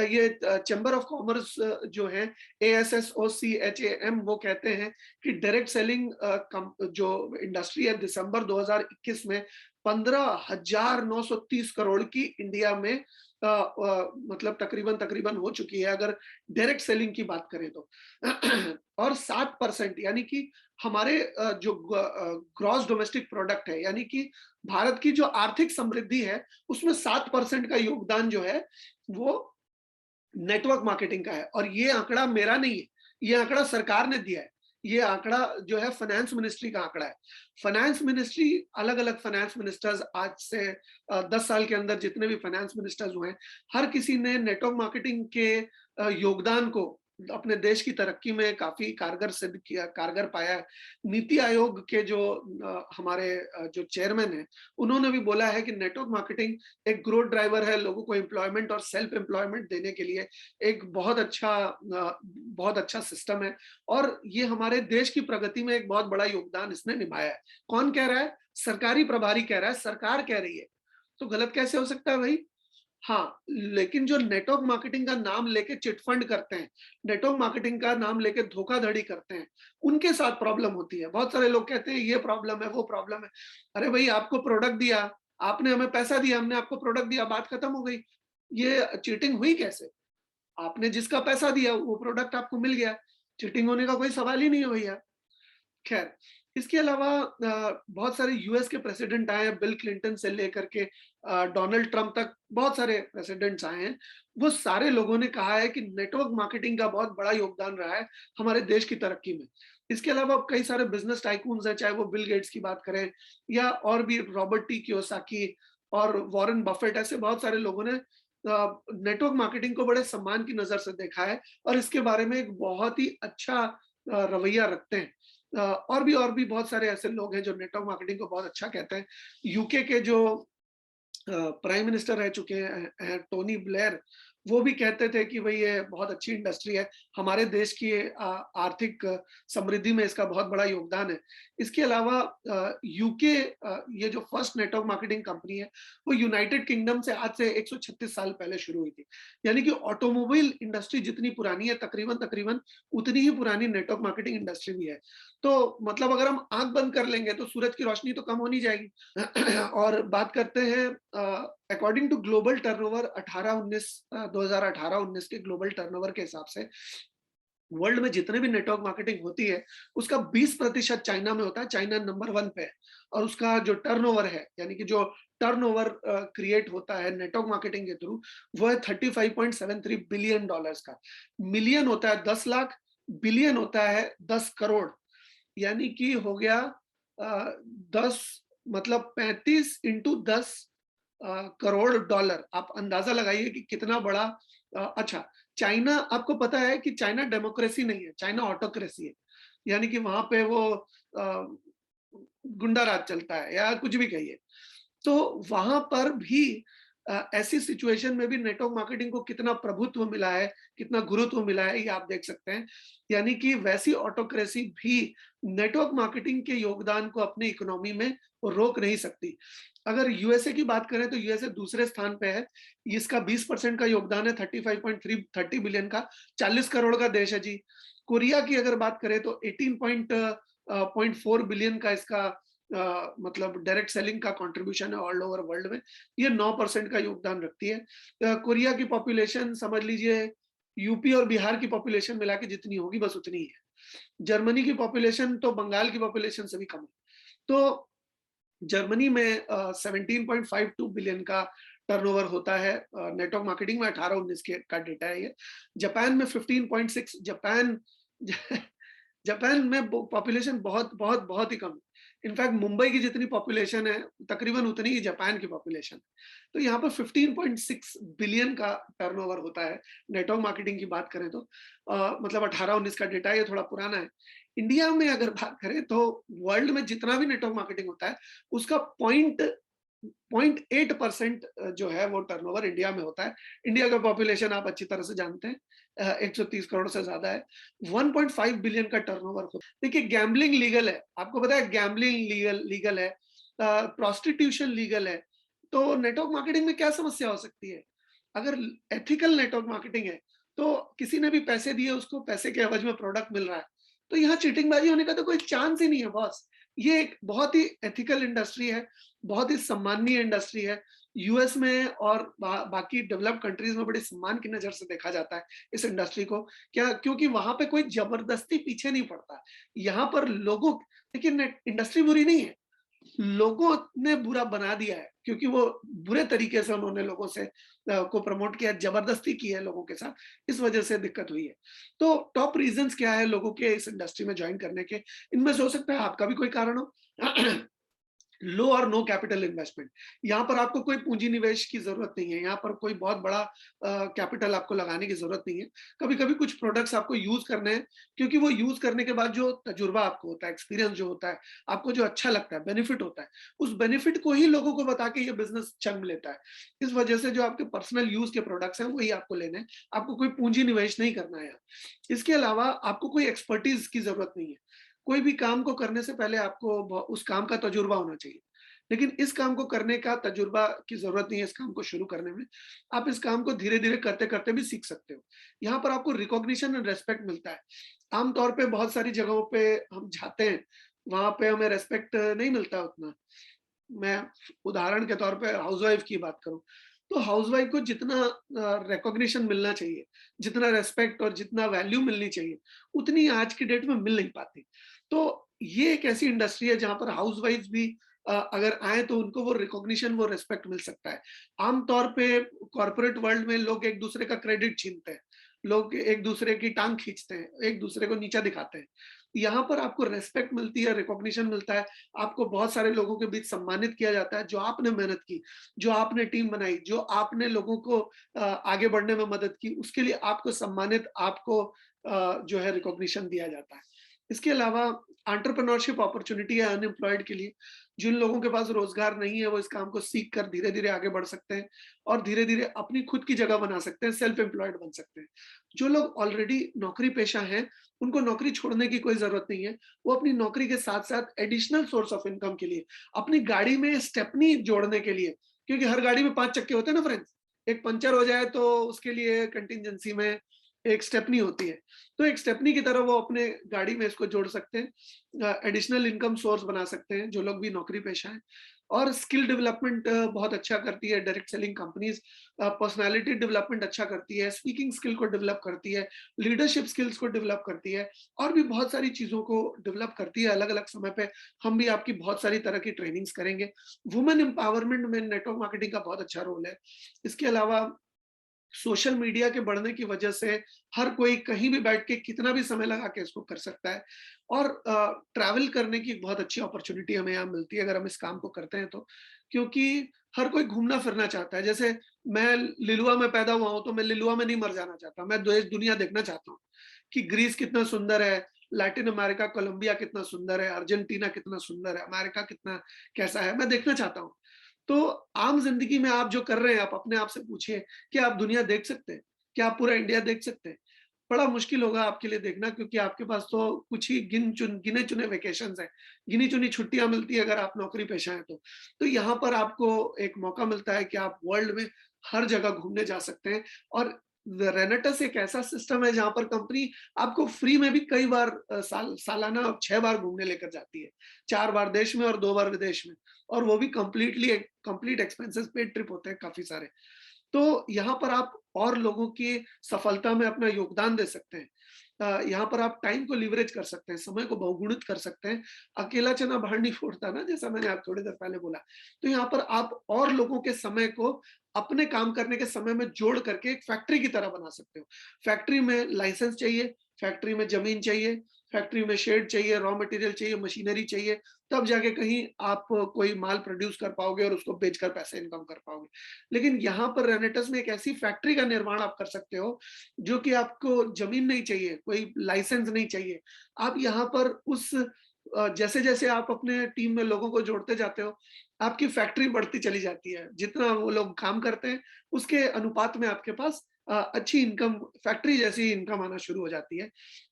[SPEAKER 1] ये चैम्बर ऑफ कॉमर्स जो है, ASSOCHAM, वो कहते हैं कि डायरेक्ट सेलिंग जो इंडस्ट्री है, दिसंबर 2021 में 15,930 करोड़ की इंडिया में मतलब तकरीबन हो चुकी है, अगर डायरेक्ट सेलिंग की बात करें तो। और 7%, यानी कि हमारे जो ग्रॉस डोमेस्टिक प्रोडक्ट है, यानी कि भारत की जो आर्थिक समृद्धि है, उसमें 7% का योगदान जो है वो नेटवर्क मार्केटिंग का है। और ये आंकड़ा मेरा नहीं है, ये आंकड़ा सरकार ने दिया है। ये आंकड़ा जो है फाइनेंस मिनिस्ट्री का आंकड़ा है। फाइनेंस मिनिस्ट्री, अलग अलग फाइनेंस मिनिस्टर्स, आज से 10 साल के अंदर जितने भी फाइनेंस मिनिस्टर्स हुए हैं, हर किसी ने नेटवर्क मार्केटिंग के योगदान को अपने देश की तरक्की में काफी कारगर सिद्ध किया, कारगर पाया है। नीति आयोग के जो हमारे जो चेयरमैन है, उन्होंने भी बोला है कि नेटवर्क मार्केटिंग एक ग्रोथ ड्राइवर है, लोगों को एम्प्लॉयमेंट और सेल्फ एम्प्लॉयमेंट देने के लिए एक बहुत अच्छा सिस्टम है, और ये हमारे देश की प्रगति में एक बहुत बड़ा योगदान इसने निभाया है। कौन कह रहा है? सरकारी प्रभारी कह रहा है, सरकार कह रही है। तो गलत कैसे हो सकता है भाई? हाँ, लेकिन जो नेटवर्क मार्केटिंग का नाम लेके चिटफंड करते हैं, नेटवर्क मार्केटिंग का नाम लेके धोखाधड़ी करते हैं, उनके साथ प्रॉब्लम होती है। बहुत सारे लोग कहते हैं ये प्रॉब्लम है, वो प्रॉब्लम है। अरे भाई, आपको प्रोडक्ट दिया, आपने हमें पैसा दिया, हमने आपको प्रोडक्ट दिया, बात खत्म हो गई। ये चीटिंग हुई कैसे? आपने जिसका पैसा दिया वो प्रोडक्ट आपको मिल गया, चीटिंग होने का कोई सवाल ही नहीं है भैया। खैर, इसके अलावा बहुत सारे यूएस के प्रेसिडेंट आए हैं, बिल क्लिंटन से लेकर के डोनाल्ड ट्रंप तक बहुत सारे प्रेसिडेंट्स आए हैं। वो सारे लोगों ने कहा है कि नेटवर्क मार्केटिंग का बहुत बड़ा योगदान रहा है हमारे देश की तरक्की में। इसके अलावा कई सारे बिजनेस टाइकून्स हैं, चाहे वो बिल गेट्स की बात करें या और भी रॉबर्ट टी कियोसाकी और वॉरेन बफेट, ऐसे बहुत सारे लोगों ने नेटवर्क मार्केटिंग को बड़े सम्मान की नजर से देखा है और इसके बारे में एक बहुत ही अच्छा रवैया रखते हैं। और भी बहुत सारे ऐसे लोग हैं जो नेटवर्क मार्केटिंग को बहुत अच्छा कहते हैं। यूके के जो प्राइम मिनिस्टर रह चुके हैं टोनी ब्लेयर, वो भी कहते थे कि भाई ये बहुत अच्छी इंडस्ट्री है, हमारे देश की आर्थिक समृद्धि में इसका बहुत बड़ा योगदान है। इसके अलावा यूके, ये जो फर्स्ट नेटवर्क मार्केटिंग कंपनी है, वो यूनाइटेड किंगडम से आज से 136 साल पहले शुरू हुई थी। यानी कि ऑटोमोबाइल इंडस्ट्री जितनी पुरानी है, तकरीबन उतनी ही पुरानी नेटवर्क मार्केटिंग इंडस्ट्री भी है। तो मतलब अगर हम आंख बंद कर लेंगे तो सूरज की रोशनी तो कम होनी जाएगी। और बात करते हैं अकॉर्डिंग टू ग्लोबल टर्नओवर 2018-19 के ग्लोबल टर्नओवर के हिसाब से वर्ल्ड में जितने भी नेटवर्क मार्केटिंग होती है, उसका 20% चाइना में होता है। चाइना नंबर 1 पे है और उसका जो टर्नओवर है, यानी कि जो टर्नओवर क्रिएट होता है नेटवर्क मार्केटिंग के थ्रू, वो है $35.73 बिलियन का। मिलियन होता है 10 लाख, बिलियन होता है 10 करोड़, यानी कि हो गया 10, मतलब 35 इंटू 10 करोड़ डॉलर। आप अंदाजा लगाइए कि कितना बड़ा। अच्छा, चाइना, आपको पता है कि चाइना डेमोक्रेसी नहीं है, चाइना ऑटोक्रेसी है, यानी कि वहां पे वो गुंडा राज चलता है या कुछ भी कहिए। तो वहां पर भी ऐसी सिचुएशन में भी नेटवर्क मार्केटिंग को कितना प्रभुत्व मिला है, कितना गुरुत्व मिला है, ये आप देख सकते हैं। यानी कि वैसी ऑटोक्रेसी भी नेटवर्क मार्केटिंग के योगदान को अपनी इकोनॉमी में रोक नहीं सकती। अगर यूएसए की बात करें तो यूएसए दूसरे स्थान पे है, इसका 20% का योगदान है, 30 बिलियन का, 40 करोड़ का देश है जी। कोरिया की अगर बात करें तो 18.4 बिलियन का इसका मतलब डायरेक्ट सेलिंग का कंट्रीब्यूशन है ऑल ओवर वर्ल्ड में। ये 9% का योगदान रखती है। कोरिया की पॉपुलेशन समझ लीजिए यूपी और बिहार की पॉपुलेशन मिला के जितनी होगी बस उतनी ही है। जर्मनी की पॉपुलेशन तो बंगाल की पॉपुलेशन से भी कम है। तो जर्मनी में 17.52 बिलियन का टर्नओवर होता है नेटवर्क मार्केटिंग में, 18-19 के का डेटा है ये। जापान में 15.6, जापान में पॉपुलेशन बहुत बहुत बहुत ही कम है। इनफैक्ट मुंबई की जितनी पॉपुलेशन है तकरीबन उतनी ही जापान की पॉपुलेशन है। तो यहाँ पर 15.6 बिलियन का टर्नओवर होता है नेटवर्क मार्केटिंग की बात करें तो। मतलब 18-19 का डेटा, ये थोड़ा पुराना है। इंडिया में अगर बात करें तो वर्ल्ड में जितना भी नेटवर्क मार्केटिंग होता है उसका 0.8% जो है वो टर्नओवर इंडिया में होता है। इंडिया का पॉपुलेशन आप अच्छी तरह से जानते हैं, 130 करोड़ से ज़्यादा है। 1.5 बिलियन का टर्नओवर हो, देखिए गैम्बलिंग लीगल है, आपको पता है गैम्बलिंग लीगल लीगल है, प्रोस्टिट्यूशन लीगल है, तो नेटवर्क मार्केटिंग में क्या समस्या हो सकती है? अगर एथिकल नेटवर्क मार्केटिंग है, तो किसी ने भी पैसे दिए, उसको पैसे के एवज में प्रोडक्ट मिल रहा है, तो यहाँ चीटिंगबाजी होने का तो कोई चांस ही नहीं है बॉस। ये एक बहुत ही एथिकल इंडस्ट्री है, बहुत ही सम्माननीय इंडस्ट्री है। यूएस में और बाकी डेवलप्ड कंट्रीज में बड़ी सम्मान की नजर से देखा जाता है इस इंडस्ट्री को। क्या? क्योंकि वहां पे कोई जबरदस्ती पीछे नहीं पड़ता। यहाँ पर लोगों, देखिए इंडस्ट्री बुरी नहीं है, लोगों ने बुरा बना दिया है, क्योंकि वो बुरे तरीके से उन्होंने लोगों से को प्रमोट किया, जबरदस्ती की है लोगों के साथ, इस वजह से दिक्कत हुई है। तो टॉप रीजंस क्या है लोगों के इस इंडस्ट्री में ज्वाइन करने के? इनमें से हो सकता है आपका भी कोई कारण हो। लो और नो कैपिटल इन्वेस्टमेंट, यहाँ पर आपको कोई पूंजी निवेश की जरूरत नहीं है, यहाँ पर कोई बहुत बड़ा कैपिटल आपको लगाने की जरूरत नहीं है। कभी कभी कुछ प्रोडक्ट्स आपको यूज करने हैं, क्योंकि वो यूज करने के बाद जो तजुर्बा आपको होता है, एक्सपीरियंस जो होता है, आपको जो अच्छा लगता है, बेनिफिट होता है, उस बेनिफिट को ही लोगों को बता के ये बिजनेस चंग लेता है। इस वजह से जो आपके पर्सनल यूज के प्रोडक्ट्स हैं वही आपको लेने हैं, आपको कोई पूंजी निवेश नहीं करना है। इसके अलावा आपको कोई एक्सपर्टीज की जरूरत नहीं है। कोई भी काम को करने से पहले आपको उस काम का तजुर्बा होना चाहिए, लेकिन इस काम को करने का तजुर्बा की जरूरत नहीं है। इस काम को शुरू करने में आप इस काम को धीरे धीरे करते करते भी सीख सकते हो। यहाँ पर आपको रिकॉग्निशन एंड रेस्पेक्ट मिलता है। आमतौर पे बहुत सारी जगहों पे हम जाते हैं, वहां पे हमें रेस्पेक्ट नहीं मिलता उतना। मैं उदाहरण के तौर पे हाउसवाइफ की बात करूं, तो हाउसवाइफ को जितना रिकॉग्निशन मिलना चाहिए, जितना रेस्पेक्ट और जितना वैल्यू मिलनी चाहिए, उतनी आज की डेट में मिल नहीं पाती। तो ये एक ऐसी इंडस्ट्री है जहां पर हाउसवाइफ भी अगर आए तो उनको वो रिकॉग्निशन, वो रेस्पेक्ट मिल सकता है। आमतौर पे कॉर्पोरेट वर्ल्ड में लोग एक दूसरे का क्रेडिट छीनते हैं, लोग एक दूसरे की टांग खींचते हैं, एक दूसरे को नीचा दिखाते हैं। यहाँ पर आपको रेस्पेक्ट मिलती है, रिकॉग्निशन मिलता है, आपको बहुत सारे लोगों के बीच सम्मानित किया जाता है, जो आपने मेहनत की, जो आपने टीम बनाई, जो आपने लोगों को आगे बढ़ने में मदद की, उसके लिए आपको सम्मानित, आपको जो है रिकॉग्निशन दिया जाता है। इसके अलावा एंटरप्रेन्योरशिप अपॉर्चुनिटी है अनएम्प्लॉयड के लिए। जिन लोगों के पास रोजगार नहीं है, वो इस काम को सीख कर धीरे धीरे आगे बढ़ सकते हैं और धीरे धीरे अपनी खुद की जगह बना सकते हैं, सेल्फ एम्प्लॉयड बन सकते हैं। जो लोग ऑलरेडी नौकरी पेशा हैं, उनको नौकरी छोड़ने की कोई जरूरत नहीं है। वो अपनी नौकरी के साथ साथ एडिशनल सोर्स ऑफ इनकम के लिए, अपनी गाड़ी में स्टेपनी जोड़ने के लिए, क्योंकि हर गाड़ी में 5 चक्के होते हैं ना फ्रेंड्स, एक पंचर हो जाए तो उसके लिए कंटिजेंसी में एक स्टेपनी होती है, तो एक स्टेपनी की तरह वो अपने गाड़ी में इसको जोड़ सकते हैं, एडिशनल इनकम सोर्स बना सकते हैं जो लोग भी नौकरी पेशा हैं। और स्किल डेवलपमेंट बहुत अच्छा करती है direct selling companies, personality development अच्छा करती है, स्पीकिंग स्किल को डेवलप करती है, लीडरशिप स्किल्स को डेवलप करती है, और भी बहुत सारी चीजों को डेवलप करती है। अलग अलग समय पे हम भी आपकी बहुत सारी तरह की ट्रेनिंग्स करेंगे। वुमेन एम्पावरमेंट में नेटवर्क मार्केटिंग का बहुत अच्छा रोल है। इसके अलावा सोशल मीडिया के बढ़ने की वजह से हर कोई कहीं भी बैठ के कितना भी समय लगा के इसको कर सकता है, और ट्रैवल करने की बहुत अच्छी अपॉर्चुनिटी हमें यहाँ मिलती है अगर हम इस काम को करते हैं तो। क्योंकि हर कोई घूमना फिरना चाहता है। जैसे मैं लिलुआ में पैदा हुआ हूं, तो मैं लिलुआ में नहीं मर जाना चाहता, मैं देश दुनिया देखना चाहता हूँ कि ग्रीस कितना सुंदर है, लैटिन अमेरिका कोलंबिया कितना सुंदर है, अर्जेंटीना कितना सुंदर है, अमेरिका कितना कैसा है, मैं देखना चाहता हूँ। तो आम जिंदगी में आप जो कर रहे हैं, आप अपने आप से पूछिए कि आप दुनिया देख सकते हैं? क्या आप पूरा इंडिया देख सकते हैं? बड़ा मुश्किल होगा आपके लिए देखना, क्योंकि आपके पास तो कुछ ही गिने चुने वेकेशंस हैं, गिनी चुनी छुट्टियां मिलती है अगर आप नौकरी पेशा हैं तो। तो यहाँ पर आपको एक मौका मिलता है कि आप वर्ल्ड में हर जगह घूमने जा सकते हैं। और रेनेटस एक ऐसा सिस्टम है जहां पर कंपनी आपको फ्री में भी कई बार सालाना 6 बार घूमने लेकर जाती है, 4 बार देश में और 2 बार विदेश में, और वो भी कंप्लीट एक्सपेंसेस पेड ट्रिप होते हैं काफी सारे। तो यहाँ पर आप और लोगों की सफलता में अपना योगदान दे सकते हैं। यहाँ पर आप टाइम को लिवरेज कर सकते हैं, समय को बहुगुणित कर सकते हैं। अकेला चना बाहर नहीं फूटता ना, जैसा मैंने आप थोड़ी देर पहले बोला। तो यहाँ पर आप और लोगों के समय को अपने काम करने के समय में जोड़ करके एक फैक्ट्री की तरह बना सकते हो। फैक्ट्री में लाइसेंस चाहिए, फैक्ट्री में जमीन चाहिए, फैक्ट्री में शेड चाहिए, रॉ मटेरियल चाहिए, मशीनरी चाहिए, तब जाके कहीं आप कोई माल प्रोड्यूस कर पाओगे और उसको बेचकर पैसे इनकम कर पाओगे। लेकिन यहाँ पर रेनेटस में एक ऐसी फैक्ट्री का निर्माण आप कर सकते हो जो कि आपको जमीन नहीं चाहिए, कोई लाइसेंस नहीं चाहिए। आप यहाँ पर उस जैसे जैसे आप अपने टीम में लोगों को जोड़ते जाते हो, आपकी फैक्ट्री बढ़ती चली जाती है। जितना वो लोग काम करते हैं उसके अनुपात में आपके पास अच्छी इनकम, फैक्ट्री जैसी इनकम आना शुरू हो जाती है।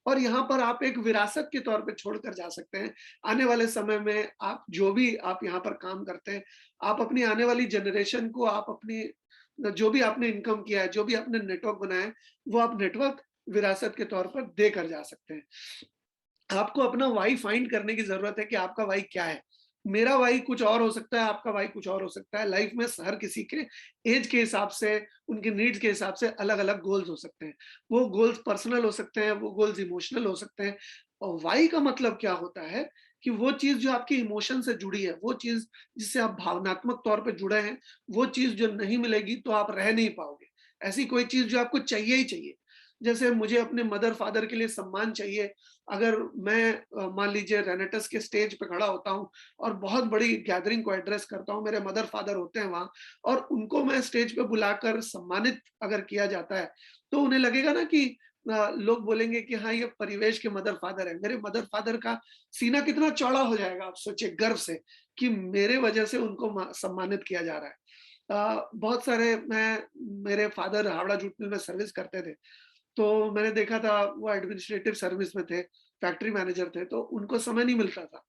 [SPEAKER 1] और यहाँ पर आप एक विरासत के तौर पे छोड़कर जा सकते हैं। आने वाले समय में आप जो भी आप यहाँ पर काम करते हैं, आप अपनी आने वाली जनरेशन को आप अपनी जो भी आपने इनकम किया है, जो भी आपने नेटवर्क बनाया है, वो आप नेटवर्क विरासत के तौर पर देकर जा सकते हैं। आपको अपना व्हाई फाइंड करने की ज़रूरत है कि आपका व्हाई क्या है? मेरा व्हाई कुछ और हो सकता है, आपका व्हाई कुछ और हो सकता है। लाइफ में हर किसी के ऐज के हिसाब से, उनके नीड्स के हिसाब से अलग-अलग गोल्स हो सकते हैं। वो गोल्स पर्सनल हो सकते हैं, वो गोल्स इमोशनल हो सकते हैं। और व्हाई का मतलब क्या होता है कि वो चीज़ जो आपके इमोशन से जुड़ी है, वो चीज़ जिससे आप भावनात्मक तौर पे जुड़े हैं, वो चीज़ जो नहीं मिलेगी तो आप रह नहीं पाओगे। ऐसी कोई चीज़ जो आपको चाहिए ही चाहिए। जैसे मुझे अपने मदर-फादर के लिए सम्मान चाहिए, अगर मैं मान लीजिए रेनेटस के स्टेज पे खड़ा होता हूँ और बहुत बड़ी गैदरिंग को एड्रेस करता हूँ, मेरे मदर फादर होते हैं वहाँ, और उनको मैं स्टेज पे बुलाकर सम्मानित अगर किया जाता है, तो उन्हें लगेगा ना कि लोग बोलेंगे कि हाँ, ये परिवेश के मदर फादर है। मेरे मदर फादर का सीना कितना चौड़ा हो जाएगा, आप सोचिए गर्व से कि मेरे वजह से उनको सम्मानित किया जा रहा है। बहुत सारे मैं मेरे फादर हावड़ा जूट मिल में सर्विस करते थे, तो मैंने देखा था वो एडमिनिस्ट्रेटिव सर्विस में थे, फैक्ट्री मैनेजर थे, तो उनको समय नहीं मिलता था।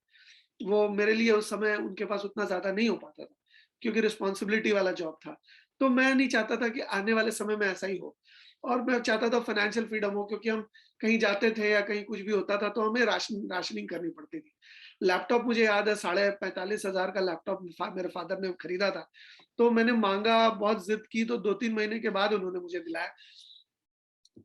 [SPEAKER 1] वो मेरे लिए उस समय उनके पास उतना ज़्यादा नहीं हो पाता था, क्योंकि रिस्पॉन्सिबिलिटी वाला जॉब था। तो मैं नहीं चाहता था कि आने वाले समय में ऐसा ही हो, और मैं चाहता था फाइनेंशियल फ्रीडम हो, क्योंकि हम कहीं जाते थे या कहीं कुछ भी होता था तो हमें राशनिंग करनी पड़ती थी। लैपटॉप मुझे याद है, साढ़े 45,000 का लैपटॉप मेरे फादर ने खरीदा था। तो मैंने माँगा, बहुत ज़िद की, तो 2-3 महीने के बाद उन्होंने मुझे दिलाया।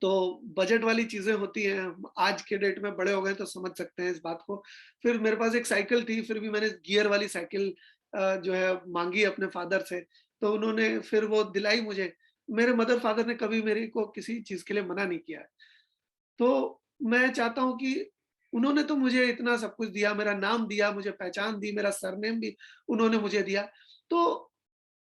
[SPEAKER 1] तो बजट वाली चीज़ें होती हैं, हम आज के डेट में बड़े हो गए तो समझ सकते हैं इस बात को। फिर मेरे पास एक साइकिल थी, फिर भी मैंने गियर वाली साइकिल जो है माँगी अपने फादर से, तो उन्होंने फिर वो दिलाई मुझे। मेरे मदर फादर ने कभी मेरे को किसी चीज़ के लिए मना नहीं किया है। तो मैं चाहता हूँ कि उन्होंने तो मुझे इतना सब कुछ दिया, मेरा नाम दिया, मुझे पहचान दी, मेरा सरनेम भी उन्होंने मुझे दिया। तो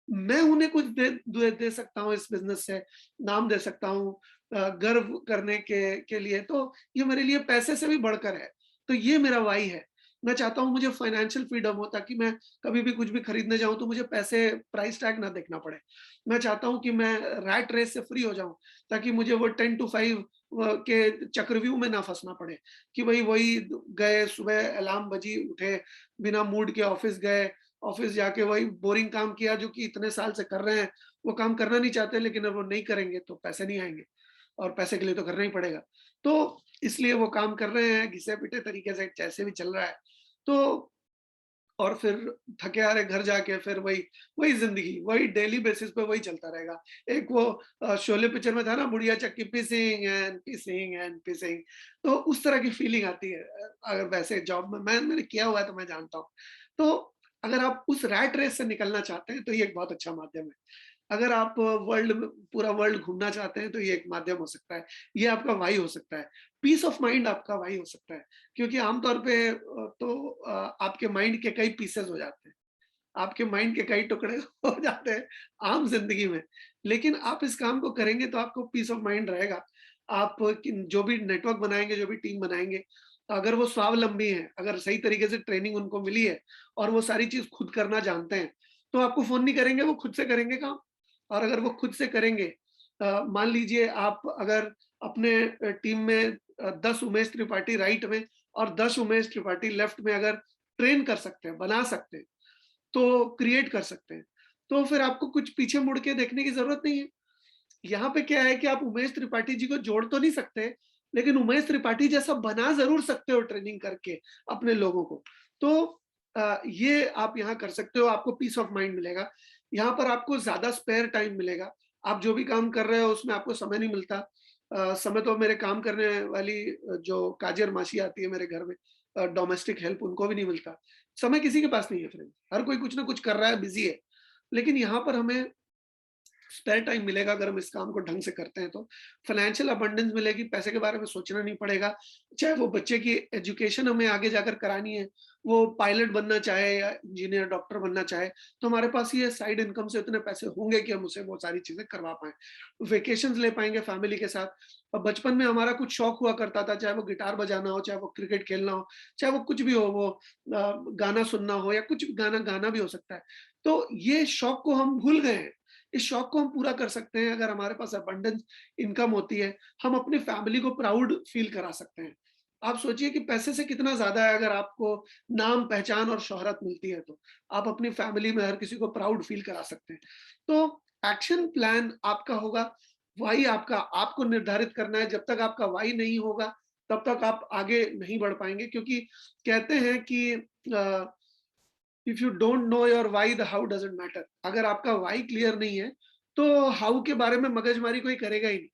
[SPEAKER 1] मैं उन्हें कुछ दे सकता हूँ इस बिज़नेस से, नाम दे सकता हूँ गर्व करने के लिए, तो ये मेरे लिए पैसे से भी बढ़कर है। तो ये मेरा व्हाई है। मैं चाहता हूँ मुझे फाइनेंशियल फ्रीडम हो, ताकि मैं कभी भी कुछ भी खरीदने जाऊँ तो मुझे पैसे प्राइस टैग ना देखना पड़े। मैं चाहता हूँ कि मैं रैट रेस से फ्री हो जाऊँ, ताकि मुझे वो 10 टू 5 के चक्रव्यूह में ना फँसना पड़े, कि भई वही गए, सुबह अलार्म बजी, उठे, बिना मूड के ऑफ़िस गए, ऑफिस जाके वही बोरिंग काम किया जो कि इतने साल से कर रहे हैं, वो काम करना नहीं चाहते, लेकिन अब वो नहीं करेंगे तो पैसे नहीं आएँगे, और पैसे के लिए तो करना ही पड़ेगा। तो इसलिए वो काम कर रहे हैं घिसे-पिटे तरीके से, जैसे भी चल रहा है। तो और फिर थके हारे घर जाके फिर वही वही ज़िंदगी, वही डेली बेसिस पे वही चलता रहेगा। एक वो शोले पिक्चर में था ना, बुढ़िया चक्की पिसिंग, तो उस तरह की फीलिंग आती है। अगर वैसे जॉब में मैंने किया हुआ है तो मैं जानता हूँ। तो अगर आप उस रैट रेस से निकलना चाहते हैं तो ये एक बहुत अच्छा माध्यम है। अगर आप वर्ल्ड में पूरा वर्ल्ड घूमना चाहते हैं तो ये एक माध्यम हो सकता है। ये आपका व्हाई हो सकता है। पीस ऑफ माइंड आपका व्हाई हो सकता है। क्योंकि आमतौर पे आपके माइंड के कई पीसेस हो जाते हैं। आपके माइंड के कई टुकड़े हो जाते हैं आम ज़िंदगी में। लेकिन आप इस काम को करेंगे तो आपको पीस ऑफ माइंड रहेगा। आप किन जो भी नेटवर्क बनाएँगे, जो भी टीम बनाएँगे, अगर वो स्वावलंबी हैं, अगर सही तरीके से ट्रेनिंग उनको मिली है और वो सारी चीज़ खुद करना जानते हैं, तो आपको फ़ोन नहीं करेंगे, वो खुद से करेंगे काम। और अगर वो खुद से करेंगे, मान लीजिए आप अगर अपने टीम में 10 उमेश त्रिपाठी राइट में और 10 उमेश त्रिपाठी लेफ्ट में अगर ट्रेन कर सकते हैं, बना सकते हैं, तो क्रिएट कर सकते हैं। तो फिर आपको कुछ पीछे मुड़ के देखने की ज़रूरत नहीं है। यहाँ पे क्या है कि आप उमेश त्रिपाठी जी को जोड़ तो नहीं सकते, लेकिन उमेश त्रिपाठी जैसा बना ज़रूर सकते हो ट्रेनिंग करके अपने लोगों को। तो ये आप यहाँ कर सकते हो, आपको पीस ऑफ माइंड मिलेगा। यहाँ पर आपको ज़्यादा स्पेयर टाइम मिलेगा। आप जो भी काम कर रहे हो उसमें आपको समय नहीं मिलता। समय तो मेरे काम करने वाली जो काजर मासी आती है मेरे घर में, डोमेस्टिक हेल्प, उनको भी नहीं मिलता। समय किसी के पास नहीं है फ्रेंड्स, हर कोई कुछ ना कुछ कर रहा है, बिज़ी है। लेकिन यहाँ पर हमें स्पेयर टाइम मिलेगा अगर हम इस काम को ढंग से करते हैं तो। फाइनेंशियल अबंडेंस मिलेगी, पैसे के बारे में सोचना नहीं पड़ेगा। चाहे वो बच्चे की एजुकेशन हमें आगे जाकर करानी है, वो पायलट बनना चाहे या इंजीनियर, डॉक्टर बनना चाहे, तो हमारे पास ये साइड इनकम से इतने पैसे होंगे कि हम उसे वो सारी चीज़ें करवा पाएँ। वेकेशंस ले पाएँगे फैमिली के साथ। अब बचपन में हमारा कुछ शौक हुआ करता था, चाहे वो गिटार बजाना हो, चाहे वो क्रिकेट खेलना हो, चाहे वो कुछ भी हो, वो गाना सुनना हो, या कुछ गाना गाना भी हो सकता है। तो ये शौक को हम भूल गए हैं। इस शौक को हम पूरा कर सकते हैं अगर हमारे पास अबंडेंस इनकम होती है, हम अपनी फैमिली को प्राउड फील करा सकते हैं। आप सोचिए कि पैसे से कितना ज़्यादा है अगर आपको नाम, पहचान और शोहरत मिलती है तो। आप अपनी फैमिली में हर किसी को प्राउड फील करा सकते हैं। तो एक्शन प्लान आपका होगा, व्हाई आपका आपको निर्धारित करना है। जब तक आपका व्हाई नहीं होगा, तब तक आप आगे नहीं बढ़ पाएँगे, क्योंकि कहते हैं कि if you don't know your why the how doesn't matter. अगर आपका व्हाई क्लियर नहीं है, तो हाउ के बारे में मगजमारी कोई करेगा ही नहीं।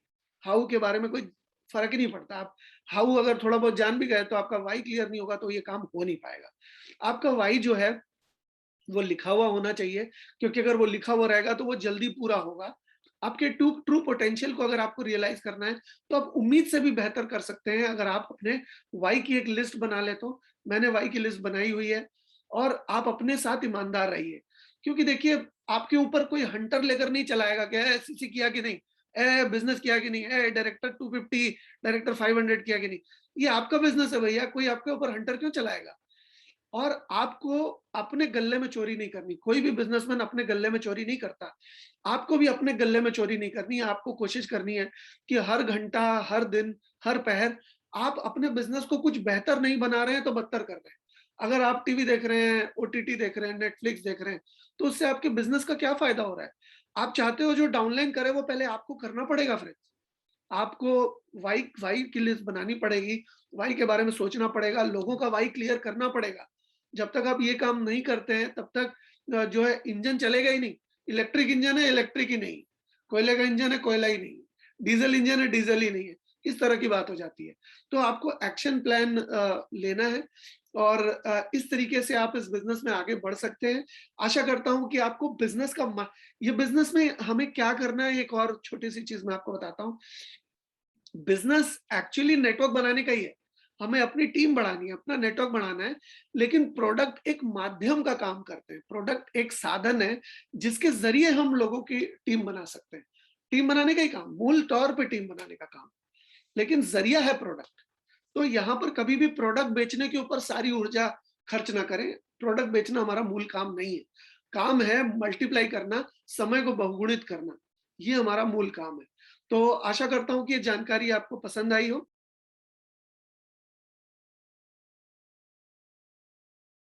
[SPEAKER 1] हाउ के बारे में कोई फ़र्क ही नहीं पड़ता। आप हाउ अगर थोड़ा बहुत जान भी गए, तो आपका व्हाई क्लियर नहीं होगा, तो ये काम हो नहीं पाएगा। आपका व्हाई जो है, वो लिखा हुआ होना चाहिए, क्योंकि अगर वो लिखा हुआ रहेगा तो वो जल्दी पूरा होगा। आपके ट्रू ट्रू पोटेंशियल को अगर आपको रियलाइज़ करना है, तो आप उम्मीद से भी बेहतर कर सकते हैं अगर आप अपने व्हाई की एक लिस्ट बना लें तो। मैंने व्हाई की लिस्ट बनाई हुई है, और आप अपने साथ ईमानदार रहिए। क्योंकि देखिए, आपके ऊपर कोई हंटर लेकर नहीं चलाएगा कि एससीसी किया कि नहीं, बिज़नेस किया कि नहीं, डायरेक्टर 250, डायरेक्टर 500 किया कि नहीं। ये आपका बिज़नेस है भैया, कोई आपके ऊपर हंटर क्यों चलाएगा? और आपको अपने गल्ले में चोरी नहीं करनी। कोई भी बिज़नेसमैन अपने गल्ले में चोरी नहीं करता। आपको भी अपने गल्ले में चोरी नहीं करनी है। आपको कोशिश करनी है कि हर घंटा, हर दिन, हर पहर आप अपने बिज़नेस को कुछ बेहतर नहीं बना रहे हैं, तो बदतर कर रहे हैं। अगर आप टीवी देख रहे हैं, ओटीटी देख रहे हैं, नेटफ्लिक्स देख रहे हैं, तो उससे आपके बिज़नेस का क्या फ़ायदा हो रहा है? आप चाहते हो जो डाउनलाइन करे, वो पहले आपको करना पड़ेगा फ्रेंड्स। आपको व्हाई व्हाई की लिस्ट बनानी पड़ेगी, व्हाई के बारे में सोचना पड़ेगा, लोगों का व्हाई क्लियर करना पड़ेगा। जब तक आप ये काम नहीं करते हैं, तब तक जो है इंजन चलेगा ही नहीं। इलेक्ट्रिक इंजन है, इलेक्ट्रिक ही नहीं। कोयले का इंजन है, कोयला ही नहीं। डीज़ल इंजन है, डीज़ल ही नहीं है। इस तरह की बात हो जाती है। तो आपको एक्शन प्लान लेना है, और इस तरीके से आप इस बिज़नेस में आगे बढ़ सकते हैं। आशा करता हूँ कि आपको बिज़नेस का म ये बिज़नेस में हमें क्या करना है, एक और छोटी-सी चीज़ मैं आपको बताता हूँ। बिजनेस एक्चुअली नेटवर्क बनाने का ही है। हमें अपनी टीम बढ़ानी है, अपना नेटवर्क बढ़ाना है, लेकिन प्रोडक्ट एक माध्यम का काम करते हैं। प्रोडक्ट एक साधन है, जिसके ज़रिए हम लोगों की टीम बना सकते हैं। टीम बनाने का ही काम, मूल तौर पे टीम बनाने का काम, लेकिन ज़रिया है प्रोडक्ट। तो यहाँ पर कभी भी प्रोडक्ट बेचने के ऊपर सारी ऊर्जा खर्च ना करें। प्रोडक्ट बेचना हमारा मूल काम नहीं है। काम है मल्टीप्लाई करना, समय को बहुगुणित करना। ये हमारा मूल काम है। तो आशा करता हूँ कि ये जानकारी आपको पसंद आई हो।